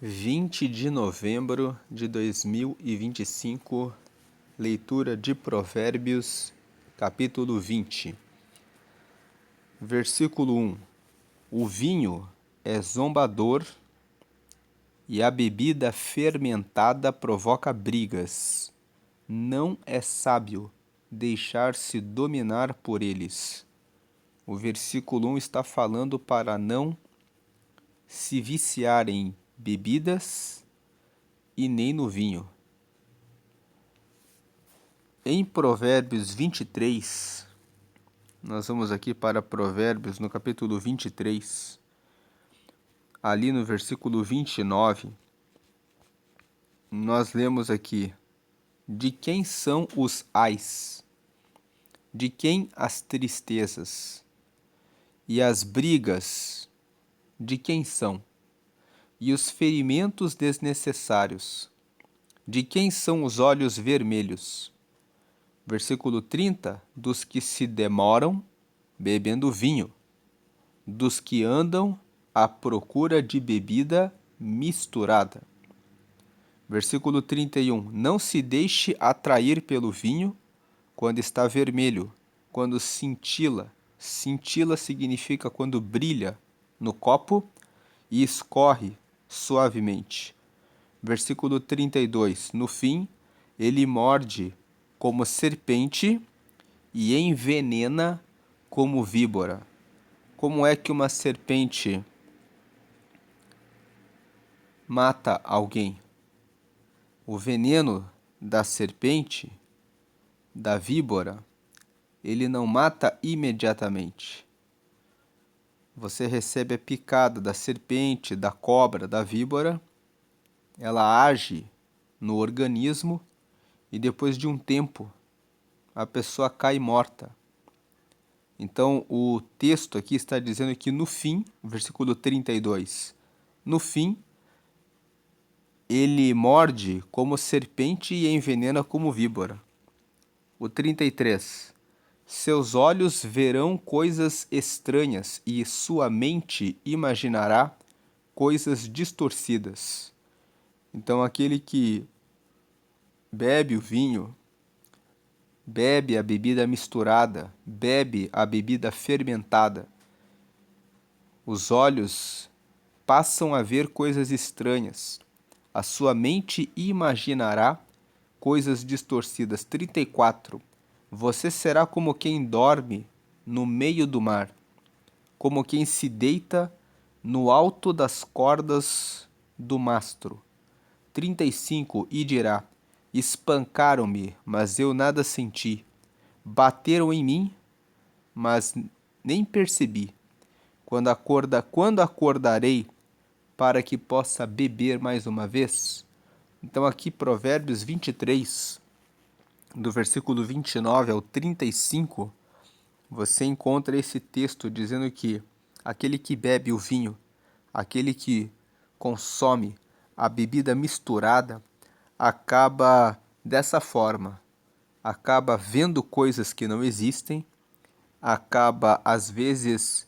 20 de novembro de 2025, leitura de Provérbios, capítulo 20. Versículo 1. O vinho é zombador e a bebida fermentada provoca brigas. Não é sábio deixar-se dominar por eles. O versículo 1 está falando para não se viciar em bebidas e nem no vinho. Em Provérbios 23, nós vamos aqui para Provérbios no capítulo 23, ali no versículo 29, nós lemos aqui: de quem são os ais? De quem as tristezas? E as brigas, de quem são? E os ferimentos desnecessários, de quem são os olhos vermelhos? Versículo 30, dos que se demoram bebendo vinho, dos que andam à procura de bebida misturada. Versículo 31, não se deixe atrair pelo vinho quando está vermelho, quando cintila. Cintila significa quando brilha no copo e escorre suavemente. Versículo 32, no fim, ele morde como serpente e envenena como víbora. Como é que uma serpente mata alguém? O veneno da serpente, da víbora, ele não mata imediatamente. Você recebe a picada da serpente, da cobra, da víbora, ela age no organismo e depois de um tempo a pessoa cai morta. Então o texto aqui está dizendo que no fim, versículo 32, no fim ele morde como serpente e envenena como víbora. O 33, seus olhos verão coisas estranhas e sua mente imaginará coisas distorcidas. Então aquele que bebe o vinho, bebe a bebida misturada, bebe a bebida fermentada, os olhos passam a ver coisas estranhas, a sua mente imaginará coisas distorcidas. 34. Você será como quem dorme no meio do mar, como quem se deita no alto das cordas do mastro. 35. E dirá: espancaram-me, mas eu nada senti. Bateram em mim, mas nem percebi. Quando acordarei para que possa beber mais uma vez? Então aqui Provérbios 23, do versículo 29 ao 35, você encontra esse texto dizendo que aquele que bebe o vinho, aquele que consome a bebida misturada, acaba dessa forma, acaba vendo coisas que não existem, acaba às vezes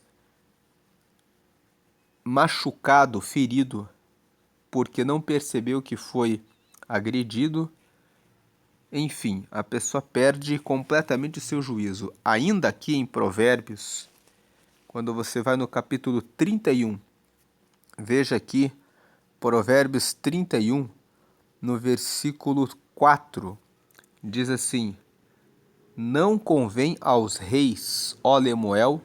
machucado, ferido, porque não percebeu que foi agredido. Enfim, a pessoa perde completamente o seu juízo. Ainda aqui em Provérbios, quando você vai no capítulo 31, veja aqui, Provérbios 31, no versículo 4, diz assim: não convém aos reis, ó Lemuel,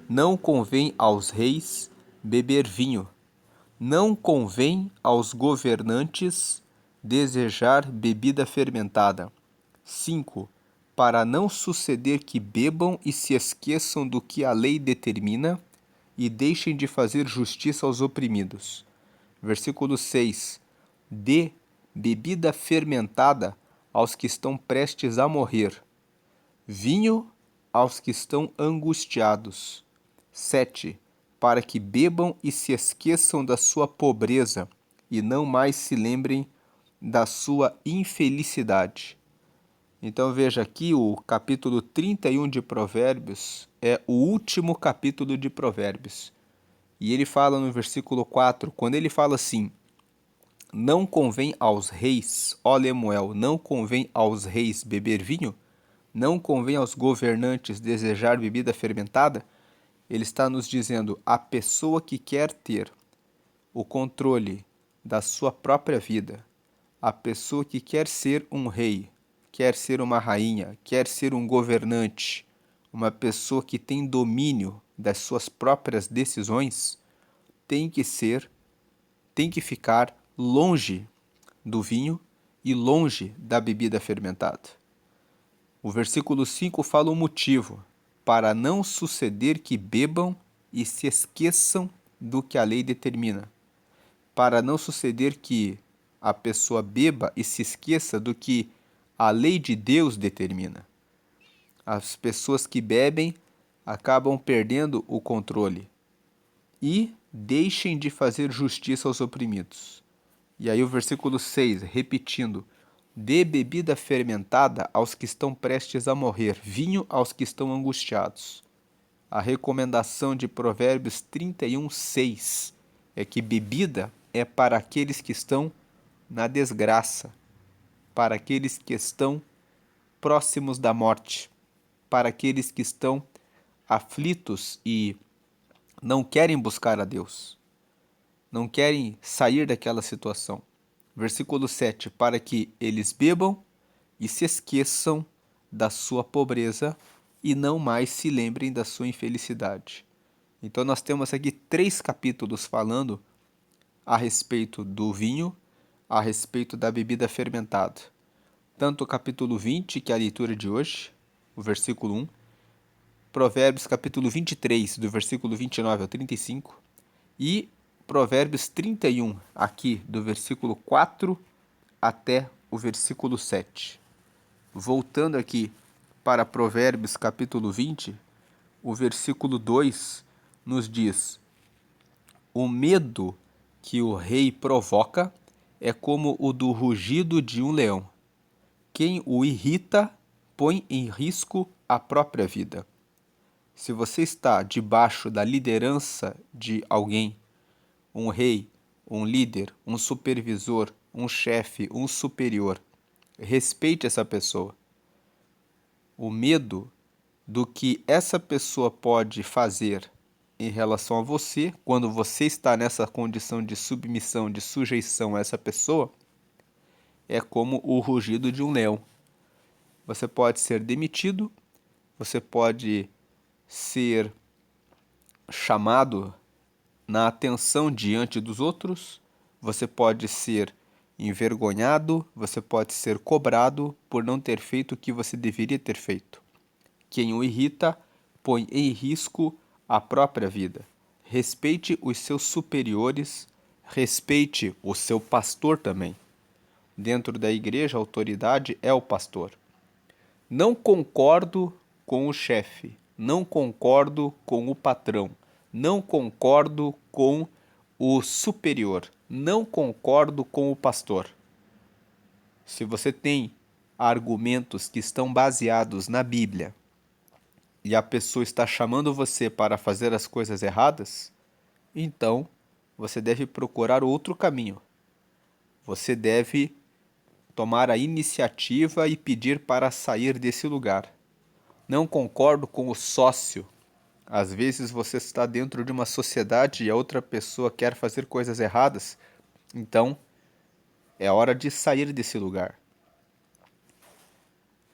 não convém aos reis beber vinho, não convém aos governantes desejar bebida fermentada. 5. Para não suceder que bebam e se esqueçam do que a lei determina e deixem de fazer justiça aos oprimidos. Versículo 6. Dê bebida fermentada aos que estão prestes a morrer, vinho aos que estão angustiados. 7. Para que bebam e se esqueçam da sua pobreza e não mais se lembrem da sua infelicidade. Então veja aqui, o capítulo 31 de Provérbios é o último capítulo de Provérbios. E ele fala no versículo 4, quando ele fala assim: Não convém aos reis, ó Lemuel, não convém aos reis beber vinho? Não convém aos governantes desejar bebida fermentada? Ele está nos dizendo, a pessoa que quer ter o controle da sua própria vida, a pessoa que quer ser um rei, quer ser uma rainha, quer ser um governante, uma pessoa que tem domínio das suas próprias decisões, tem que ficar longe do vinho e longe da bebida fermentada. O versículo 5 fala o motivo, para não suceder que bebam e se esqueçam do que a lei determina. Para não suceder que a pessoa beba e se esqueça do que a lei de Deus determina. As pessoas que bebem acabam perdendo o controle e deixem de fazer justiça aos oprimidos. E aí o versículo 6, repetindo, dê bebida fermentada aos que estão prestes a morrer, vinho aos que estão angustiados. A recomendação de Provérbios 31, 6 é que bebida é para aqueles que estão na desgraça, para aqueles que estão próximos da morte, para aqueles que estão aflitos e não querem buscar a Deus, não querem sair daquela situação. Versículo 7, para que eles bebam e se esqueçam da sua pobreza e não mais se lembrem da sua infelicidade. Então nós temos aqui 3 capítulos falando a respeito do vinho, a respeito da bebida fermentada. Tanto o capítulo 20, que é a leitura de hoje, o versículo 1, Provérbios capítulo 23, do versículo 29 ao 35, e Provérbios 31, aqui do versículo 4 até o versículo 7. Voltando aqui para Provérbios capítulo 20, o versículo 2 nos diz: o medo que o rei provoca é como o do rugido de um leão. Quem o irrita põe em risco a própria vida. Se você está debaixo da liderança de alguém, um rei, um líder, um supervisor, um chefe, um superior, respeite essa pessoa. O medo do que essa pessoa pode fazer em relação a você, quando você está nessa condição de submissão, de sujeição a essa pessoa, é como o rugido de um leão. Você pode ser demitido, você pode ser chamado na atenção diante dos outros, você pode ser envergonhado, você pode ser cobrado por não ter feito o que você deveria ter feito. Quem o irrita põe em risco a própria vida. Respeite os seus superiores, respeite o seu pastor também. Dentro da igreja, a autoridade é o pastor. Não concordo com o chefe, não concordo com o patrão, não concordo com o superior, não concordo com o pastor. Se você tem argumentos que estão baseados na Bíblia e a pessoa está chamando você para fazer as coisas erradas, então você deve procurar outro caminho. Você deve tomar a iniciativa e pedir para sair desse lugar. Não concordo com o sócio. Às vezes você está dentro de uma sociedade e a outra pessoa quer fazer coisas erradas, então é hora de sair desse lugar.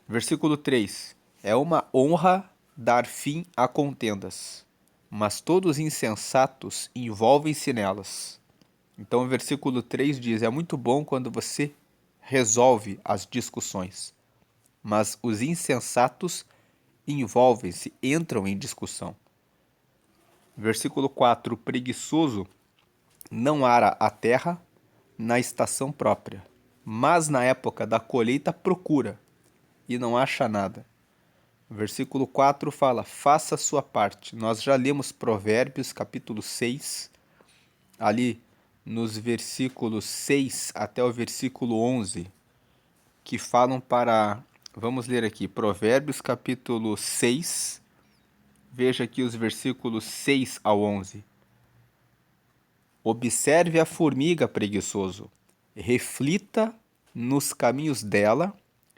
Versículo 3. É uma honra dar fim a contendas, mas todos os insensatos envolvem-se nelas. Então o versículo 3 diz, é muito bom quando você resolve as discussões, mas os insensatos envolvem-se, entram em discussão. Versículo 4, o preguiçoso não ara a terra na estação própria, mas na época da colheita procura e não acha nada. Versículo 4 fala, faça a sua parte. Nós já lemos Provérbios, capítulo 6, ali nos versículos 6 até o versículo 11, que falam para... Vamos ler aqui, Provérbios, capítulo 6, veja aqui os versículos 6 ao 11. Observe a formiga, preguiçoso. reflita nos caminhos dela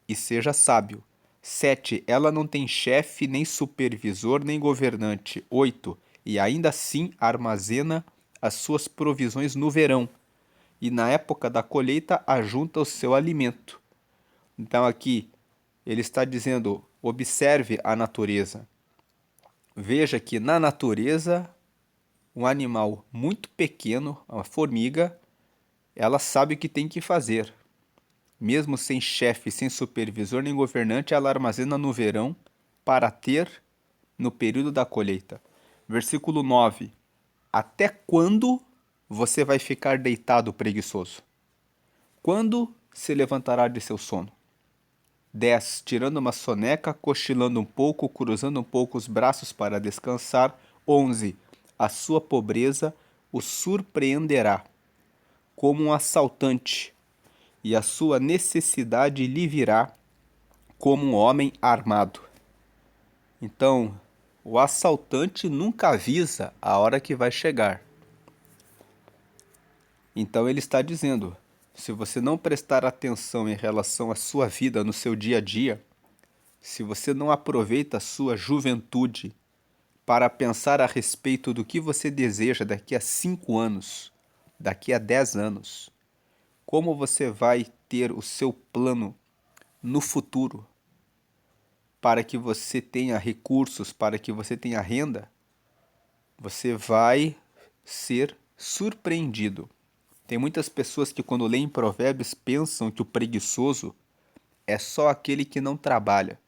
e seja sábio. 7. Ela não tem chefe, nem supervisor, nem governante. 8. E ainda assim armazena as suas provisões no verão, e na época da colheita ajunta o seu alimento. Então aqui ele está dizendo: observe a natureza. Veja que na natureza, um animal muito pequeno, uma formiga, ela sabe o que tem que fazer. Mesmo sem chefe, sem supervisor nem governante, ela armazena no verão para ter no período da colheita. Versículo 9. Até quando você vai ficar deitado preguiçoso? Quando se levantará de seu sono? 10. Tirando uma soneca, cochilando um pouco, cruzando um pouco os braços para descansar. 11. A sua pobreza o surpreenderá como um assaltante, e a sua necessidade lhe virá como um homem armado. Então, o assaltante nunca avisa a hora que vai chegar. Então ele está dizendo: se você não prestar atenção em relação à sua vida no seu dia a dia, se você não aproveita a sua juventude para pensar a respeito do que você deseja daqui a 5 anos, daqui a 10 anos, como você vai ter o seu plano no futuro para que você tenha recursos, para que você tenha renda, você vai ser surpreendido. Tem muitas pessoas que, quando leem Provérbios, pensam que o preguiçoso é só aquele que não trabalha.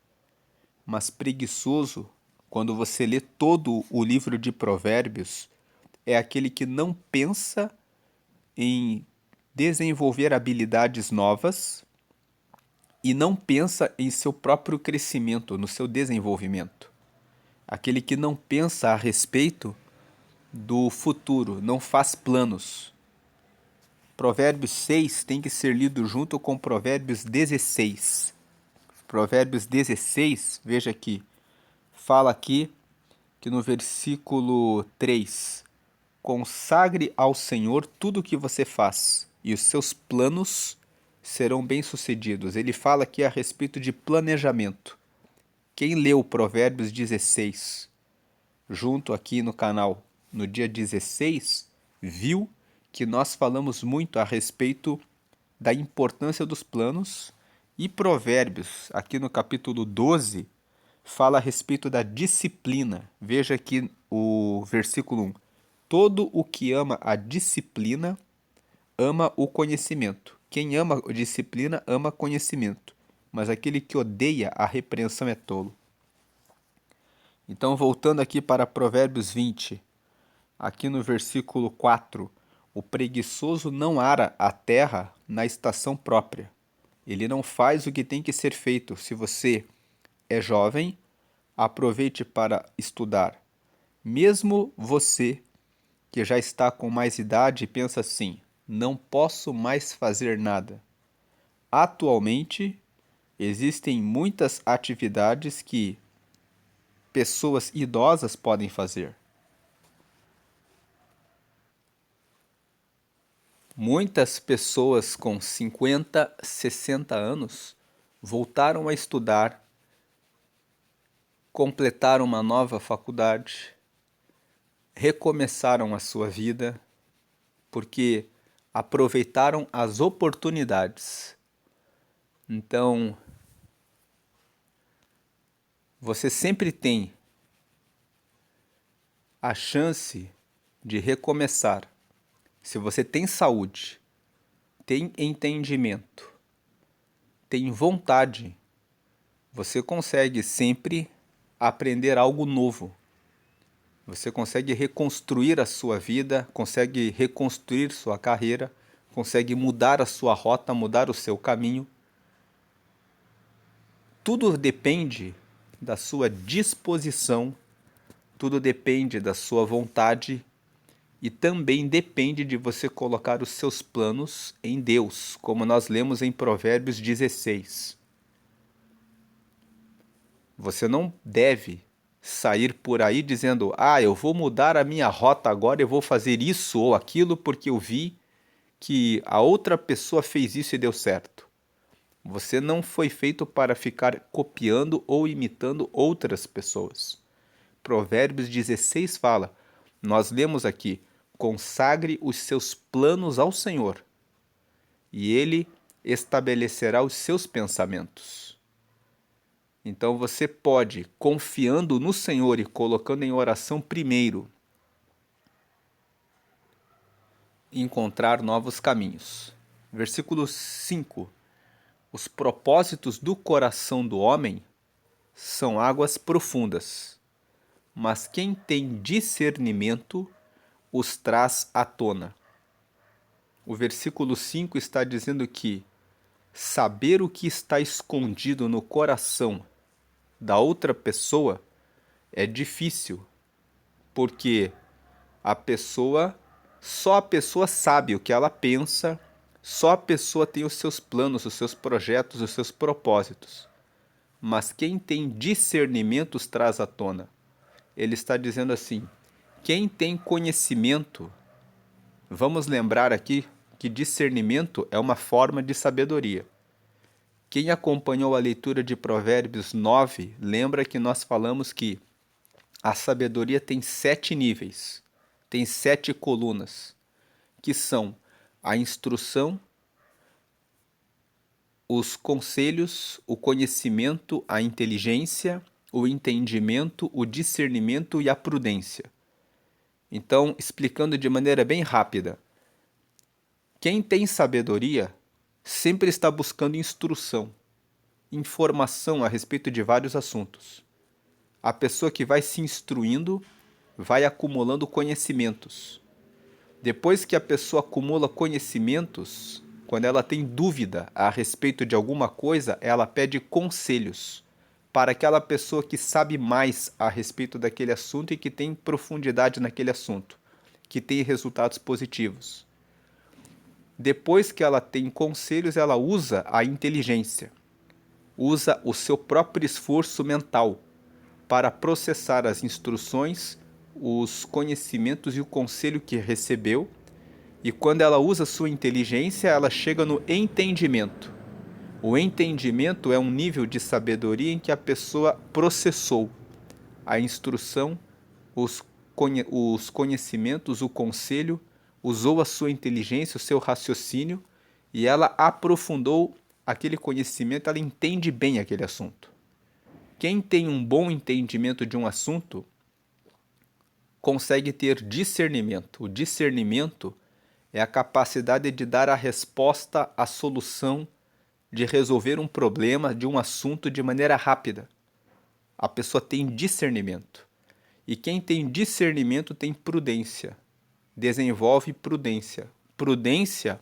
Mas preguiçoso, quando você lê todo o livro de Provérbios, é aquele que não pensa em desenvolver habilidades novas e não pensa em seu próprio crescimento, no seu desenvolvimento. Aquele que não pensa a respeito do futuro, não faz planos. Provérbios 6 tem que ser lido junto com Provérbios 16. Provérbios 16, veja aqui, fala aqui que no versículo 3, consagre ao Senhor tudo o que você faz, e os seus planos serão bem-sucedidos. Ele fala aqui a respeito de planejamento. Quem leu Provérbios 16, junto aqui no canal, no dia 16, viu que nós falamos muito a respeito da importância dos planos, e Provérbios, aqui no capítulo 12, fala a respeito da disciplina. Veja aqui o versículo 1. Todo o que ama a disciplina ama o conhecimento. Quem ama a disciplina ama conhecimento, mas aquele que odeia a repreensão é tolo. Então, voltando aqui para Provérbios 20, aqui no versículo 4, o preguiçoso não ara a terra na estação própria. Ele não faz o que tem que ser feito. Se você é jovem, aproveite para estudar. Mesmo você que já está com mais idade pensa assim: não posso mais fazer nada. Atualmente, existem muitas atividades que pessoas idosas podem fazer. Muitas pessoas com 50, 60 anos voltaram a estudar, completaram uma nova faculdade, recomeçaram a sua vida, porque aproveitaram as oportunidades. Então, você sempre tem a chance de recomeçar. Se você tem saúde, tem entendimento, tem vontade, você consegue sempre aprender algo novo. Você consegue reconstruir a sua vida, consegue reconstruir sua carreira, consegue mudar a sua rota, mudar o seu caminho. Tudo depende da sua disposição, tudo depende da sua vontade e também depende de você colocar os seus planos em Deus, como nós lemos em Provérbios 16. Você não deve sair por aí dizendo: eu vou mudar a minha rota agora, eu vou fazer isso ou aquilo porque eu vi que a outra pessoa fez isso e deu certo. Você não foi feito para ficar copiando ou imitando outras pessoas. Provérbios 16 fala, nós lemos aqui, consagre os seus planos ao Senhor, e Ele estabelecerá os seus pensamentos. Então você pode, confiando no Senhor e colocando em oração primeiro, encontrar novos caminhos. Versículo 5. Os propósitos do coração do homem são águas profundas, mas quem tem discernimento os traz à tona. O versículo 5 está dizendo que saber o que está escondido no coração da outra pessoa é difícil, porque só a pessoa sabe o que ela pensa, só a pessoa tem os seus planos, os seus projetos, os seus propósitos. Mas quem tem discernimento os traz à tona. Ele está dizendo assim, quem tem conhecimento, vamos lembrar aqui que discernimento é uma forma de sabedoria. Quem acompanhou a leitura de Provérbios 9, lembra que nós falamos que a sabedoria tem 7 níveis, tem 7 colunas, que são a instrução, os conselhos, o conhecimento, a inteligência, o entendimento, o discernimento e a prudência. Então, explicando de maneira bem rápida, quem tem sabedoria sempre está buscando instrução, informação a respeito de vários assuntos. A pessoa que vai se instruindo vai acumulando conhecimentos. Depois que a pessoa acumula conhecimentos, quando ela tem dúvida a respeito de alguma coisa, ela pede conselhos para aquela pessoa que sabe mais a respeito daquele assunto e que tem profundidade naquele assunto, que tem resultados positivos. Depois que ela tem conselhos, ela usa a inteligência, usa o seu próprio esforço mental para processar as instruções, os conhecimentos e o conselho que recebeu. E quando ela usa sua inteligência, ela chega no entendimento. O entendimento é um nível de sabedoria em que a pessoa processou a instrução, os conhecimentos, o conselho, usou a sua inteligência, o seu raciocínio, e ela aprofundou aquele conhecimento, ela entende bem aquele assunto. Quem tem um bom entendimento de um assunto consegue ter discernimento. O discernimento é a capacidade de dar a resposta, a solução, de resolver um problema, de um assunto de maneira rápida. A pessoa tem discernimento. E quem tem discernimento tem prudência. Desenvolve prudência. Prudência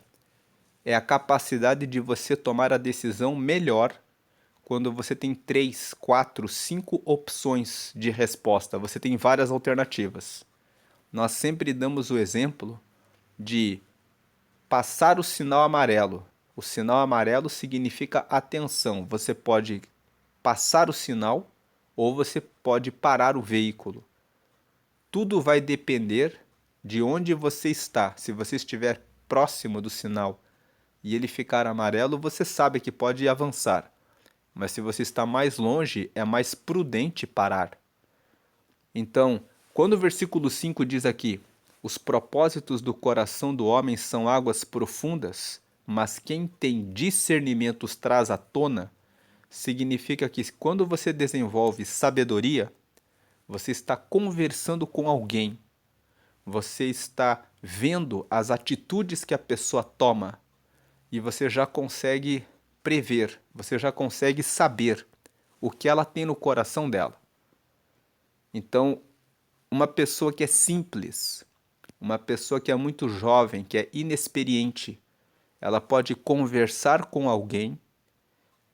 é a capacidade de você tomar a decisão melhor quando você tem 3, 4, 5 opções de resposta. Você tem várias alternativas. Nós sempre damos o exemplo de passar o sinal amarelo. O sinal amarelo significa atenção. Você pode passar o sinal ou você pode parar o veículo. Tudo vai depender de onde você está. Se você estiver próximo do sinal e ele ficar amarelo, você sabe que pode avançar. Mas se você está mais longe, é mais prudente parar. Então, quando o versículo 5 diz aqui, os propósitos do coração do homem são águas profundas, mas quem tem discernimento os traz à tona, significa que quando você desenvolve sabedoria, você está conversando com alguém, você está vendo as atitudes que a pessoa toma e você já consegue prever, você já consegue saber o que ela tem no coração dela. Então, uma pessoa que é simples, uma pessoa que é muito jovem, que é inexperiente, ela pode conversar com alguém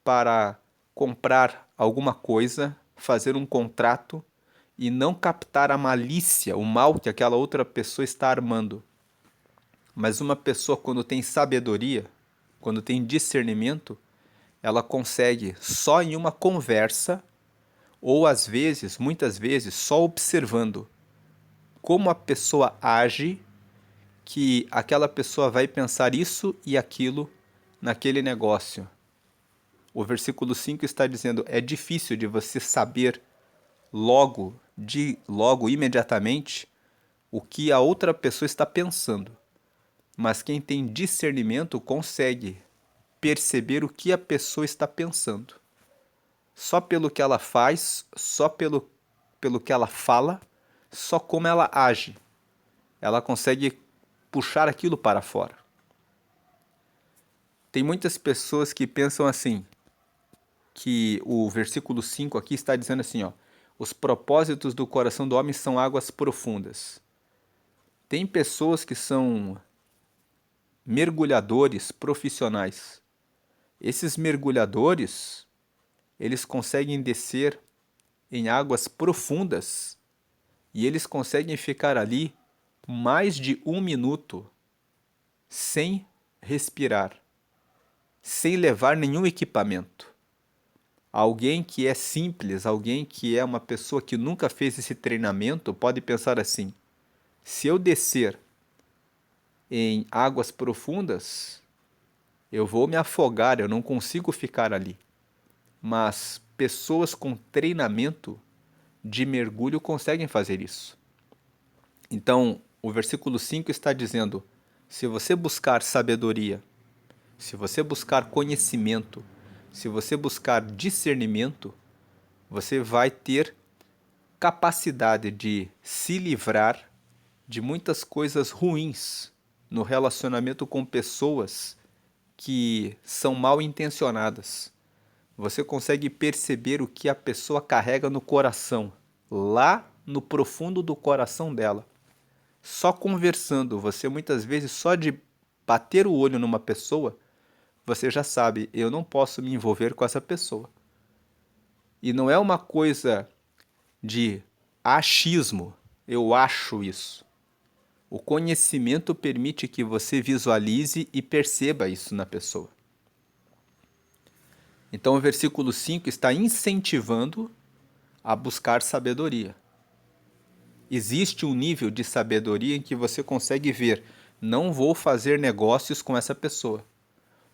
para comprar alguma coisa, fazer um contrato e não captar a malícia, o mal que aquela outra pessoa está armando. Mas uma pessoa, quando tem sabedoria, quando tem discernimento, ela consegue só em uma conversa, ou às vezes, muitas vezes, só observando como a pessoa age, que aquela pessoa vai pensar isso e aquilo naquele negócio. O versículo 5 está dizendo: é difícil de você saber logo, imediatamente, o que a outra pessoa está pensando. Mas quem tem discernimento consegue perceber o que a pessoa está pensando. Só pelo que ela faz, só pelo que ela fala, só como ela age. Ela consegue puxar aquilo para fora. Tem muitas pessoas que pensam assim, que o versículo 5 aqui está dizendo assim, ó: os propósitos do coração do homem são águas profundas. Tem pessoas que são mergulhadores profissionais. Esses mergulhadores, eles conseguem descer em águas profundas e eles conseguem ficar ali mais de 1 minuto sem respirar, sem levar nenhum equipamento. Alguém que é simples, alguém que é uma pessoa que nunca fez esse treinamento, pode pensar assim: se eu descer em águas profundas, eu vou me afogar, eu não consigo ficar ali. Mas pessoas com treinamento de mergulho conseguem fazer isso. Então, o versículo 5 está dizendo: se você buscar sabedoria, se você buscar conhecimento, se você buscar discernimento, você vai ter capacidade de se livrar de muitas coisas ruins no relacionamento com pessoas que são mal intencionadas. Você consegue perceber o que a pessoa carrega no coração, lá no profundo do coração dela. Só conversando, você muitas vezes, só de bater o olho numa pessoa, você já sabe: eu não posso me envolver com essa pessoa. E não é uma coisa de achismo, eu acho isso. O conhecimento permite que você visualize e perceba isso na pessoa. Então o versículo 5 está incentivando a buscar sabedoria. Existe um nível de sabedoria em que você consegue ver: não vou fazer negócios com essa pessoa.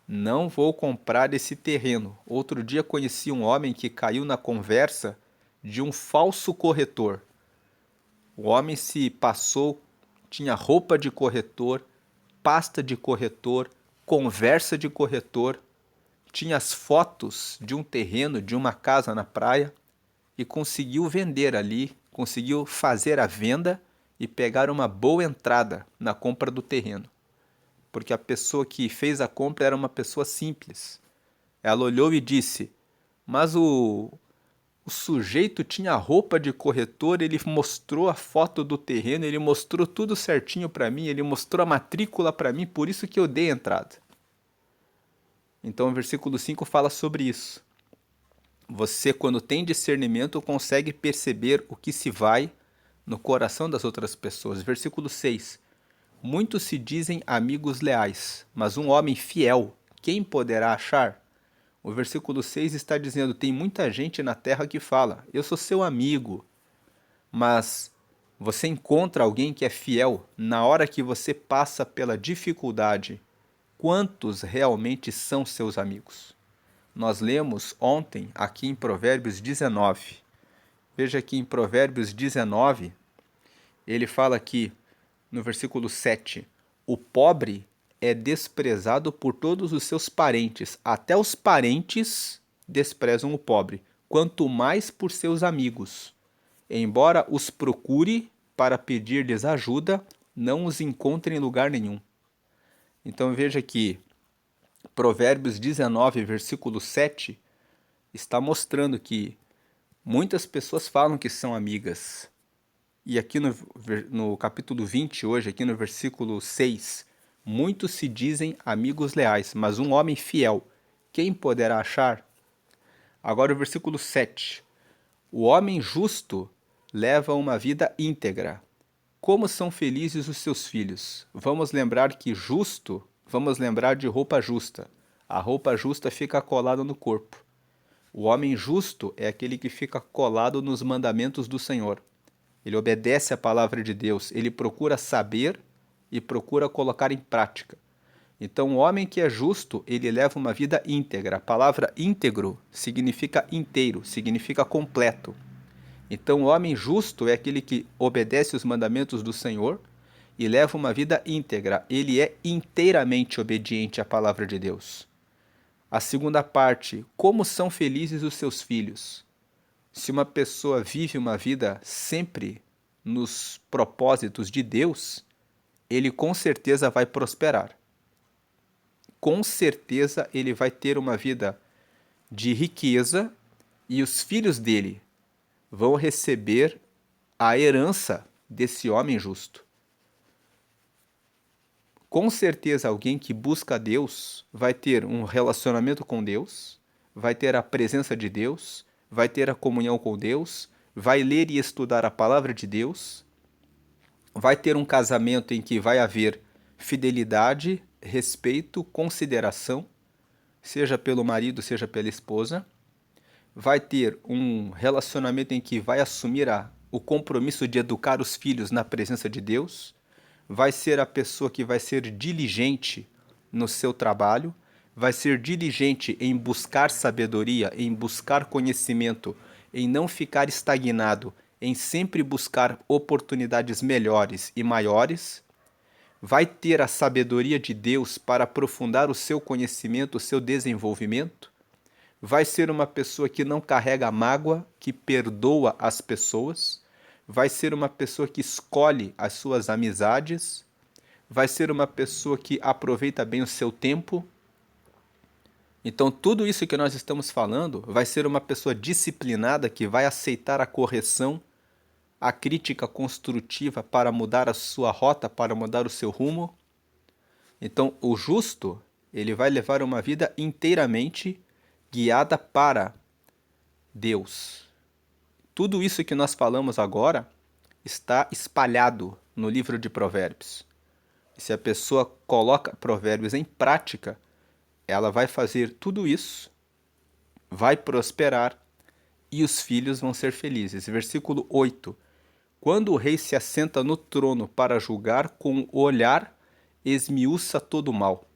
Não vou comprar esse terreno. Outro dia conheci um homem que caiu na conversa de um falso corretor. O homem se passou, tinha roupa de corretor, pasta de corretor, conversa de corretor, tinha as fotos de um terreno, de uma casa na praia, e conseguiu vender ali, conseguiu fazer a venda e pegar uma boa entrada na compra do terreno. Porque a pessoa que fez a compra era uma pessoa simples. Ela olhou e disse: mas o sujeito tinha roupa de corretor, ele mostrou a foto do terreno, ele mostrou tudo certinho para mim, ele mostrou a matrícula para mim, por isso que eu dei a entrada. Então o versículo 5 fala sobre isso. Você, quando tem discernimento, consegue perceber o que se vai no coração das outras pessoas. Versículo 6. Muitos se dizem amigos leais, mas um homem fiel, quem poderá achar? O versículo 6 está dizendo: tem muita gente na terra que fala: eu sou seu amigo. Mas você encontra alguém que é fiel na hora que você passa pela dificuldade. Quantos realmente são seus amigos? Nós lemos ontem aqui em Provérbios 19. Veja aqui em Provérbios 19, ele fala aqui no versículo 7: o pobre é desprezado por todos os seus parentes, até os parentes desprezam o pobre, quanto mais por seus amigos. Embora os procure para pedir-lhes ajuda, não os encontre em lugar nenhum. Então veja que Provérbios 19, versículo 7, está mostrando que muitas pessoas falam que são amigas. E aqui no capítulo 20, hoje, aqui no versículo 6, muitos se dizem amigos leais, mas um homem fiel, quem poderá achar? Agora o versículo 7. O homem justo leva uma vida íntegra. Como são felizes os seus filhos? Vamos lembrar que justo, vamos lembrar de roupa justa. A roupa justa fica colada no corpo. O homem justo é aquele que fica colado nos mandamentos do Senhor. Ele obedece à palavra de Deus, ele procura saber e procura colocar em prática. Então, o homem que é justo, ele leva uma vida íntegra. A palavra íntegro significa inteiro, significa completo. Então, o homem justo é aquele que obedece os mandamentos do Senhor e leva uma vida íntegra. Ele é inteiramente obediente à palavra de Deus. A segunda parte, como são felizes os seus filhos? Se uma pessoa vive uma vida sempre nos propósitos de Deus, ele com certeza vai prosperar. Com certeza ele vai ter uma vida de riqueza e os filhos dele vão receber a herança desse homem justo. Com certeza alguém que busca Deus vai ter um relacionamento com Deus, vai ter a presença de Deus, vai ter a comunhão com Deus, vai ler e estudar a palavra de Deus, vai ter um casamento em que vai haver fidelidade, respeito, consideração, seja pelo marido, seja pela esposa, vai ter um relacionamento em que vai assumir o compromisso de educar os filhos na presença de Deus, vai ser a pessoa que vai ser diligente no seu trabalho, vai ser diligente em buscar sabedoria, em buscar conhecimento, em não ficar estagnado, em sempre buscar oportunidades melhores e maiores, vai ter a sabedoria de Deus para aprofundar o seu conhecimento, o seu desenvolvimento, vai ser uma pessoa que não carrega mágoa, que perdoa as pessoas, vai ser uma pessoa que escolhe as suas amizades, vai ser uma pessoa que aproveita bem o seu tempo. Então, tudo isso que nós estamos falando vai ser uma pessoa disciplinada que vai aceitar a correção, a crítica construtiva para mudar a sua rota, para mudar o seu rumo. Então, o justo, ele vai levar uma vida inteiramente guiada para Deus. Tudo isso que nós falamos agora está espalhado no livro de Provérbios. E se a pessoa coloca Provérbios em prática, ela vai fazer tudo isso, vai prosperar e os filhos vão ser felizes. Versículo 8. Quando o rei se assenta no trono para julgar, com o olhar esmiuça todo o mal.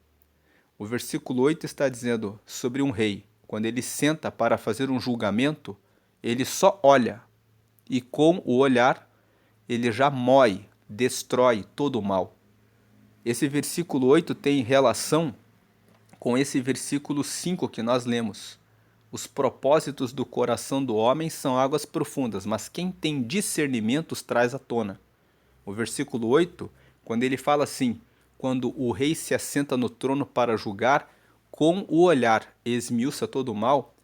O versículo 8 está dizendo sobre um rei. Quando ele senta para fazer um julgamento, ele só olha e com o olhar ele já mói, destrói todo o mal. Esse versículo 8 tem relação com esse versículo 5 que nós lemos. Os propósitos do coração do homem são águas profundas, mas quem tem discernimento os traz à tona. O versículo 8, quando ele fala assim, quando o rei se assenta no trono para julgar, com o olhar esmiuça todo o mal,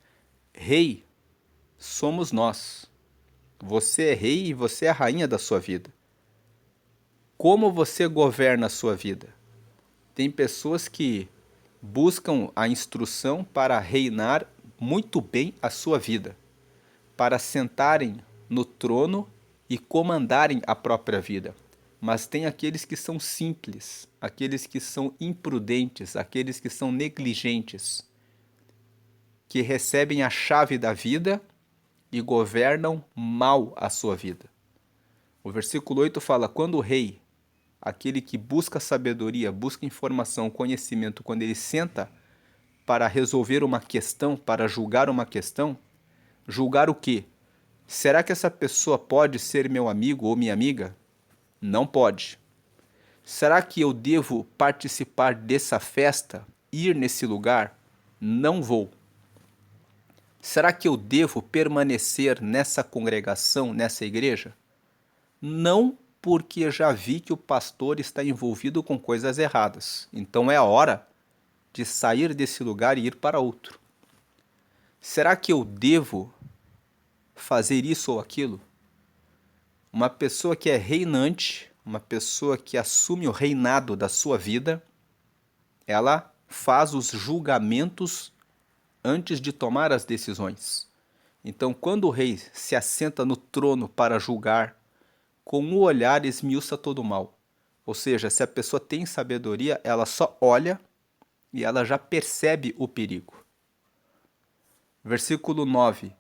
rei somos nós. Você é rei e você é a rainha da sua vida. Como você governa a sua vida? Tem pessoas que buscam a instrução para reinar muito bem a sua vida, para sentarem no trono e comandarem a própria vida. Mas tem aqueles que são simples, aqueles que são imprudentes, aqueles que são negligentes, que recebem a chave da vida e governam mal a sua vida. O versículo 8 fala, quando o rei, aquele que busca sabedoria, busca informação, conhecimento, quando ele senta para resolver uma questão, para julgar uma questão, julgar o quê? Será que essa pessoa pode ser meu amigo ou minha amiga? Não pode. Será que eu devo participar dessa festa, ir nesse lugar? Não vou. Será que eu devo permanecer nessa congregação, nessa igreja? Não, porque já vi que o pastor está envolvido com coisas erradas. Então é a hora de sair desse lugar e ir para outro. Será que eu devo fazer isso ou aquilo? Uma pessoa que é reinante, uma pessoa que assume o reinado da sua vida, ela faz os julgamentos antes de tomar as decisões. Então, quando o rei se assenta no trono para julgar, com o olhar esmiuça todo o mal. Ou seja, se a pessoa tem sabedoria, ela só olha e ela já percebe o perigo. Versículo 9.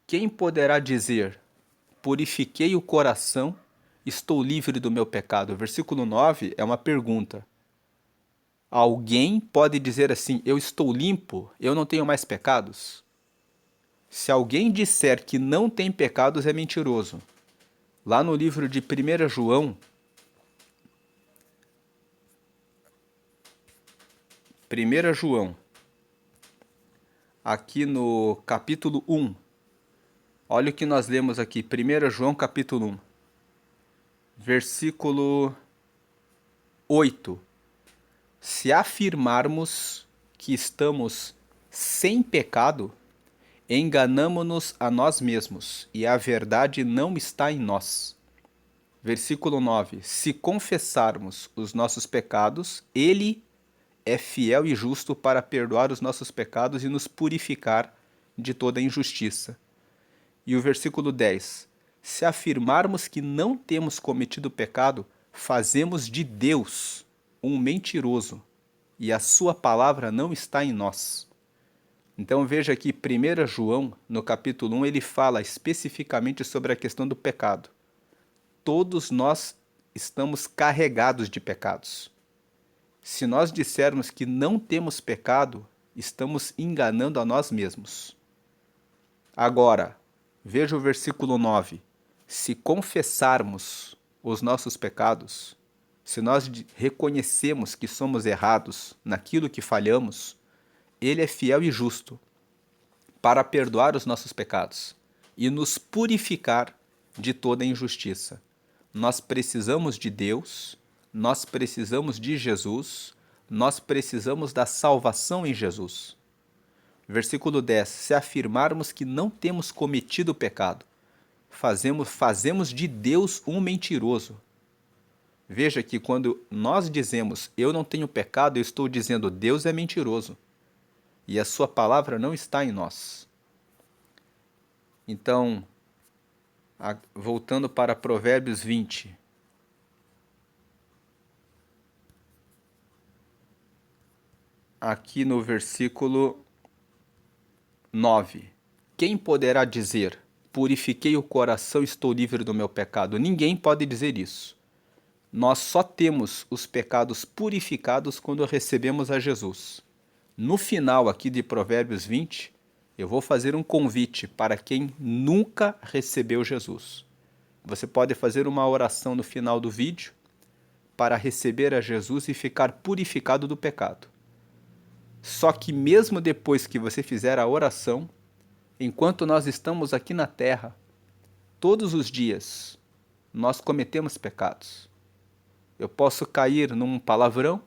Quem poderá dizer, purifiquei o coração estou livre do meu pecado? O versículo 9 é uma pergunta. Alguém pode dizer assim: eu estou limpo, eu não tenho mais pecados? Se alguém disser que não tem pecados, é mentiroso. Lá no livro de 1 João, 1 João, aqui no capítulo 1, olha o que nós lemos aqui, 1 João capítulo 1, versículo 8. Se afirmarmos que estamos sem pecado, enganamo-nos a nós mesmos, e a verdade não está em nós. Versículo 9. Se confessarmos os nossos pecados, Ele é fiel e justo para perdoar os nossos pecados e nos purificar de toda injustiça. E o versículo 10. Se afirmarmos que não temos cometido pecado, fazemos de Deus um mentiroso, e a sua palavra não está em nós. Então veja aqui, 1 João, no capítulo 1, ele fala especificamente sobre a questão do pecado. Todos nós estamos carregados de pecados. Se nós dissermos que não temos pecado, estamos enganando a nós mesmos. Agora, veja o versículo 9. Se confessarmos os nossos pecados, se nós reconhecemos que somos errados naquilo que falhamos, Ele é fiel e justo para perdoar os nossos pecados e nos purificar de toda injustiça. Nós precisamos de Deus, nós precisamos de Jesus, nós precisamos da salvação em Jesus. Versículo 10. Se afirmarmos que não temos cometido pecado, fazemos de Deus um mentiroso. Veja que quando nós dizemos eu não tenho pecado, eu estou dizendo Deus é mentiroso. E a sua palavra não está em nós. Então, voltando para Provérbios 20. Aqui no versículo 9. Quem poderá dizer, purifiquei o coração, estou livre do meu pecado? Ninguém pode dizer isso. Nós só temos os pecados purificados quando recebemos a Jesus. No final aqui de Provérbios 20, eu vou fazer um convite para quem nunca recebeu Jesus. Você pode fazer uma oração no final do vídeo para receber a Jesus e ficar purificado do pecado. Só que mesmo depois que você fizer a oração, enquanto nós estamos aqui na terra, todos os dias, nós cometemos pecados. Eu posso cair num palavrão,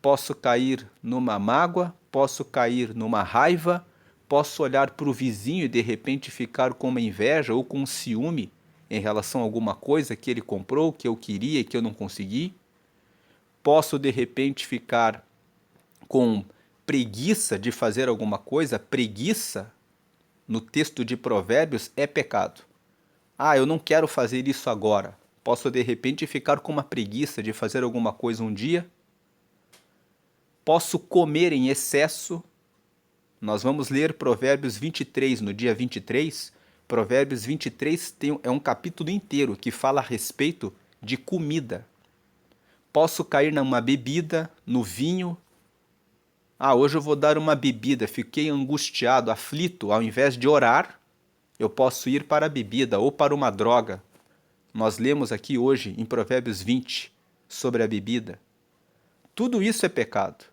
posso cair numa mágoa, posso cair numa raiva, posso olhar para o vizinho e de repente ficar com uma inveja ou com um ciúme em relação a alguma coisa que ele comprou, que eu queria e que eu não consegui. Posso de repente ficar com preguiça de fazer alguma coisa. Preguiça, no texto de Provérbios, é pecado. Eu não quero fazer isso agora. Posso de repente ficar com uma preguiça de fazer alguma coisa um dia. Posso comer em excesso. Nós vamos ler Provérbios 23 no dia 23. Provérbios 23 é um capítulo inteiro que fala a respeito de comida. Posso cair numa bebida, no vinho. Hoje eu vou dar uma bebida, fiquei angustiado, aflito, ao invés de orar, eu posso ir para a bebida ou para uma droga. Nós lemos aqui hoje em Provérbios 20 sobre a bebida. Tudo isso é pecado.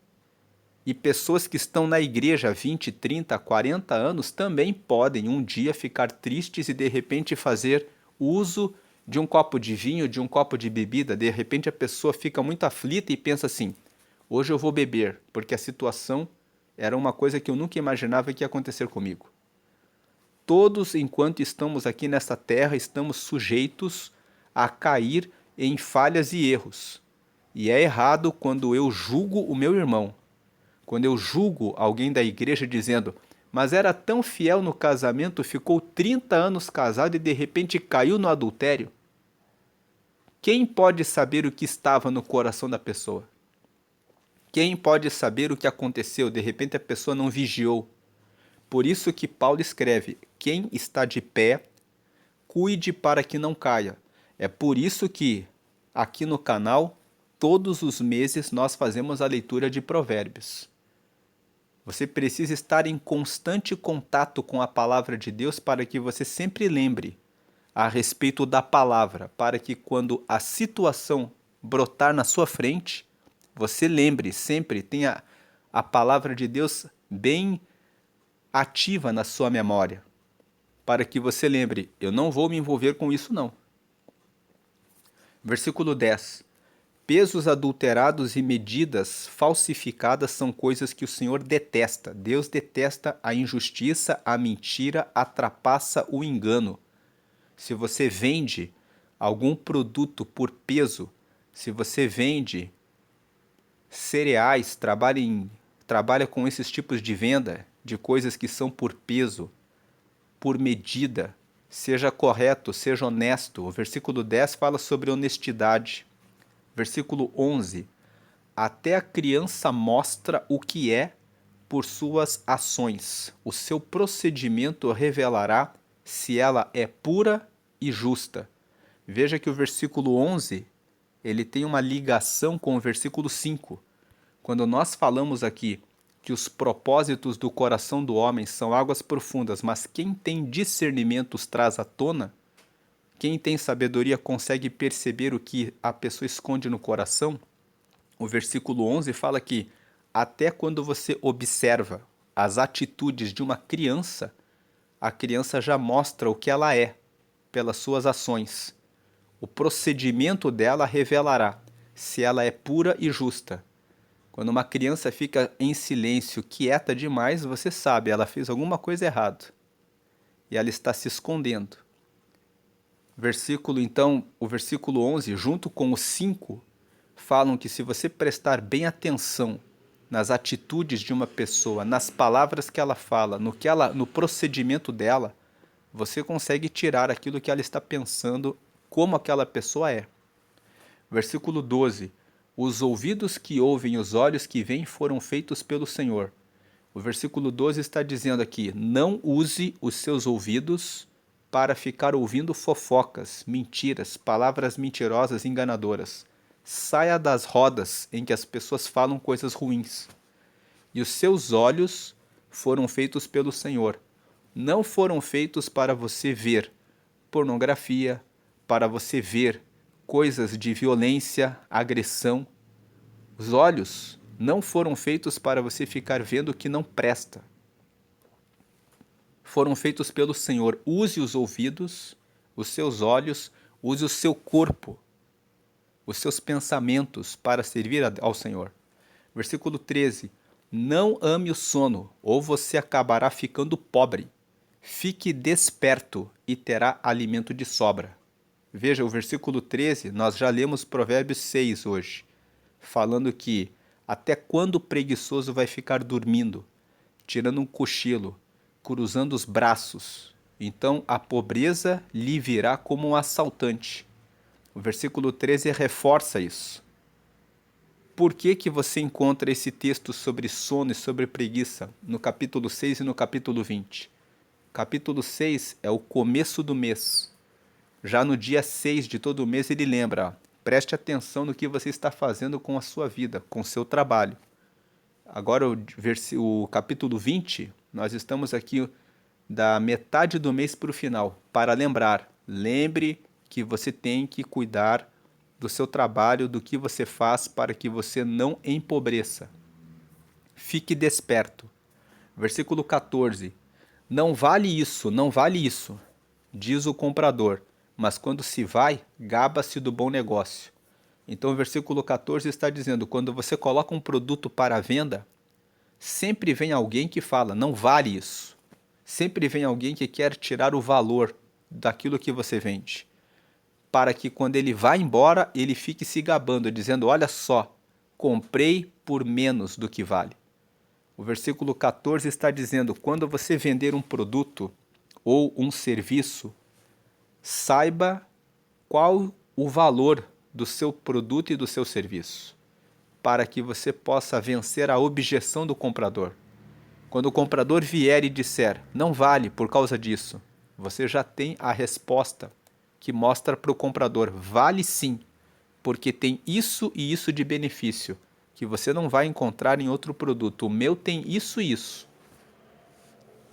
E pessoas que estão na igreja há 20, 30, 40 anos também podem um dia ficar tristes e de repente fazer uso de um copo de vinho, de um copo de bebida. De repente a pessoa fica muito aflita e pensa assim, hoje eu vou beber, porque a situação era uma coisa que eu nunca imaginava que ia acontecer comigo. Todos, enquanto estamos aqui nessa terra, estamos sujeitos a cair em falhas e erros. E é errado quando eu julgo o meu irmão. Quando eu julgo alguém da igreja dizendo, mas era tão fiel no casamento, ficou 30 anos casado e de repente caiu no adultério. Quem pode saber o que estava no coração da pessoa? Quem pode saber o que aconteceu? De repente a pessoa não vigiou. Por isso que Paulo escreve, quem está de pé, cuide para que não caia. É por isso que aqui no canal, todos os meses nós fazemos a leitura de Provérbios. Você precisa estar em constante contato com a palavra de Deus para que você sempre lembre a respeito da palavra, para que quando a situação brotar na sua frente, você lembre sempre, tenha a palavra de Deus bem ativa na sua memória, para que você lembre, eu não vou me envolver com isso não. Versículo 10. Pesos adulterados e medidas falsificadas são coisas que o Senhor detesta. Deus detesta a injustiça, a mentira, a trapaça, o engano. Se você vende algum produto por peso, se você vende cereais, trabalha com esses tipos de venda, de coisas que são por peso, por medida, seja correto, seja honesto. O versículo 10 fala sobre honestidade. Versículo 11. Até a criança mostra o que é por suas ações. O seu procedimento revelará se ela é pura e justa. Veja que o versículo 11, ele tem uma ligação com o versículo 5. Quando nós falamos aqui que os propósitos do coração do homem são águas profundas, mas quem tem discernimento os traz à tona, quem tem sabedoria consegue perceber o que a pessoa esconde no coração. O versículo 11 fala que até quando você observa as atitudes de uma criança, a criança já mostra o que ela é pelas suas ações. O procedimento dela revelará se ela é pura e justa. Quando uma criança fica em silêncio, quieta demais, você sabe, ela fez alguma coisa errada. E ela está se escondendo. O versículo 11, junto com o 5, falam que se você prestar bem atenção nas atitudes de uma pessoa, nas palavras que ela fala, no procedimento dela, você consegue tirar aquilo que ela está pensando, como aquela pessoa é. Versículo 12. Os ouvidos que ouvem, os olhos que veem foram feitos pelo Senhor. O versículo 12 está dizendo aqui, não use os seus ouvidos para ficar ouvindo fofocas, mentiras, palavras mentirosas e enganadoras. Saia das rodas em que as pessoas falam coisas ruins. E os seus olhos foram feitos pelo Senhor. Não foram feitos para você ver pornografia, para você ver coisas de violência, agressão. Os olhos não foram feitos para você ficar vendo o que não presta. Foram feitos pelo Senhor. Use os ouvidos, os seus olhos, use o seu corpo, os seus pensamentos para servir ao Senhor. Versículo 13. Não ame o sono, ou você acabará ficando pobre. Fique desperto e terá alimento de sobra. Veja, o versículo 13, nós já lemos Provérbios 6 hoje, falando que até quando o preguiçoso vai ficar dormindo, tirando um cochilo, cruzando os braços? Então a pobreza lhe virá como um assaltante. O versículo 13 reforça isso. Por que que você encontra esse texto sobre sono e sobre preguiça no capítulo 6 e no capítulo 20? Capítulo 6 é o começo do mês. Já no dia 6 de todo mês ele lembra, preste atenção no que você está fazendo com a sua vida, com o seu trabalho. Agora o capítulo 20, nós estamos aqui da metade do mês para o final, para lembrar. Lembre que você tem que cuidar do seu trabalho, do que você faz para que você não empobreça. Fique desperto. Versículo 14. Não vale isso, não vale isso, diz o comprador, mas quando se vai, gaba-se do bom negócio. Então o versículo 14 está dizendo, quando você coloca um produto para venda, sempre vem alguém que fala, não vale isso. Sempre vem alguém que quer tirar o valor daquilo que você vende, para que quando ele vá embora, ele fique se gabando, dizendo, olha só, comprei por menos do que vale. O versículo 14 está dizendo, quando você vender um produto ou um serviço, saiba qual o valor do seu produto e do seu serviço, para que você possa vencer a objeção do comprador. Quando o comprador vier e disser, não vale por causa disso, você já tem a resposta que mostra para o comprador, vale sim, porque tem isso e isso de benefício, que você não vai encontrar em outro produto. O meu tem isso e isso.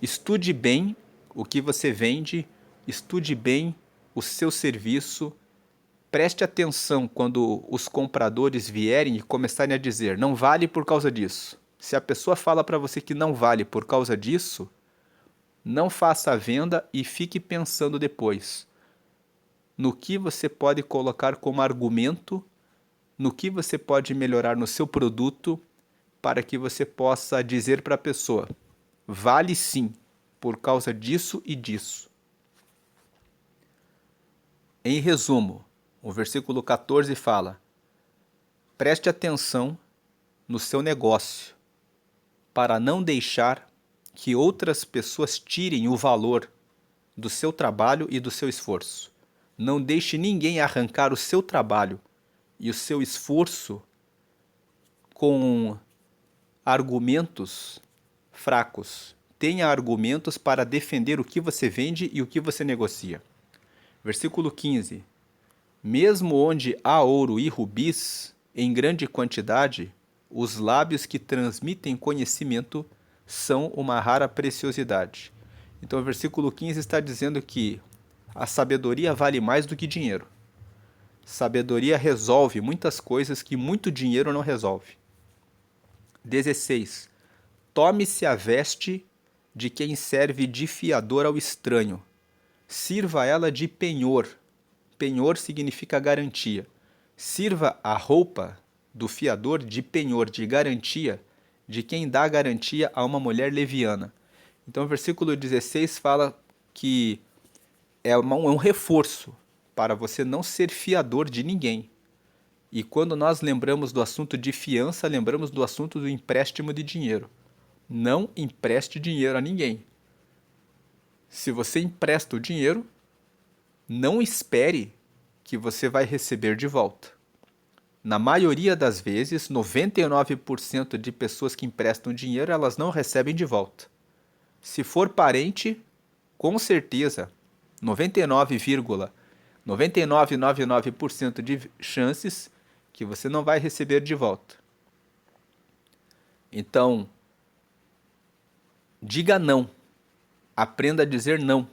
Estude bem o que você vende, estude bem o seu serviço, preste atenção quando os compradores vierem e começarem a dizer, não vale por causa disso. Se a pessoa fala para você que não vale por causa disso, não faça a venda e fique pensando depois no que você pode colocar como argumento, no que você pode melhorar no seu produto para que você possa dizer para a pessoa, vale sim, por causa disso e disso. Em resumo, o versículo 14 fala, preste atenção no seu negócio, para não deixar que outras pessoas tirem o valor do seu trabalho e do seu esforço. Não deixe ninguém arrancar o seu trabalho e o seu esforço com argumentos fracos. Tenha argumentos para defender o que você vende e o que você negocia. Versículo 15. Mesmo onde há ouro e rubis, em grande quantidade, os lábios que transmitem conhecimento são uma rara preciosidade. Então o versículo 15 está dizendo que a sabedoria vale mais do que dinheiro. Sabedoria resolve muitas coisas que muito dinheiro não resolve. 16. Tome-se a veste de quem serve de fiador ao estranho. Sirva ela de penhor. Penhor significa garantia. Sirva a roupa do fiador de penhor, de garantia, de quem dá garantia a uma mulher leviana. Então o versículo 16 fala que é um reforço para você não ser fiador de ninguém. E quando nós lembramos do assunto de fiança, lembramos do assunto do empréstimo de dinheiro. Não empreste dinheiro a ninguém. Se você empresta o dinheiro, não espere que você vai receber de volta. Na maioria das vezes, 99% de pessoas que emprestam dinheiro, elas não recebem de volta. Se for parente, com certeza, 99,9999% de chances que você não vai receber de volta. Então, diga não. Aprenda a dizer não.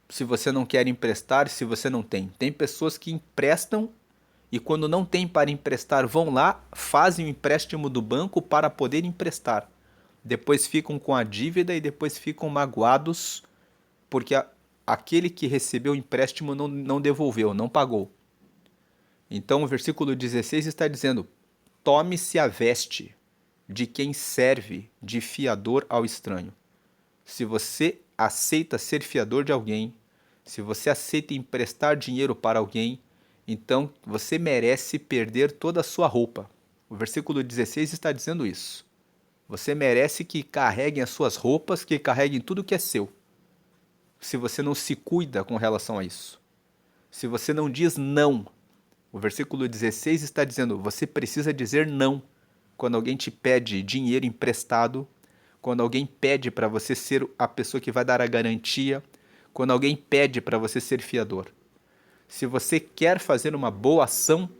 Se você não quer emprestar, se você não tem. Tem pessoas que emprestam e quando não tem para emprestar, vão lá, fazem o empréstimo do banco para poder emprestar. Depois ficam com a dívida e depois ficam magoados porque aquele que recebeu o empréstimo não devolveu, não pagou. Então o versículo 16 está dizendo, tome-se a veste de quem serve de fiador ao estranho. Se você aceita ser fiador de alguém, se você aceita emprestar dinheiro para alguém, então você merece perder toda a sua roupa. O versículo 16 está dizendo isso. Você merece que carreguem as suas roupas, que carreguem tudo que é seu. Se você não se cuida com relação a isso. Se você não diz não. O versículo 16 está dizendo, você precisa dizer não quando alguém te pede dinheiro emprestado, quando alguém pede para você ser a pessoa que vai dar a garantia, quando alguém pede para você ser fiador. Se você quer fazer uma boa ação,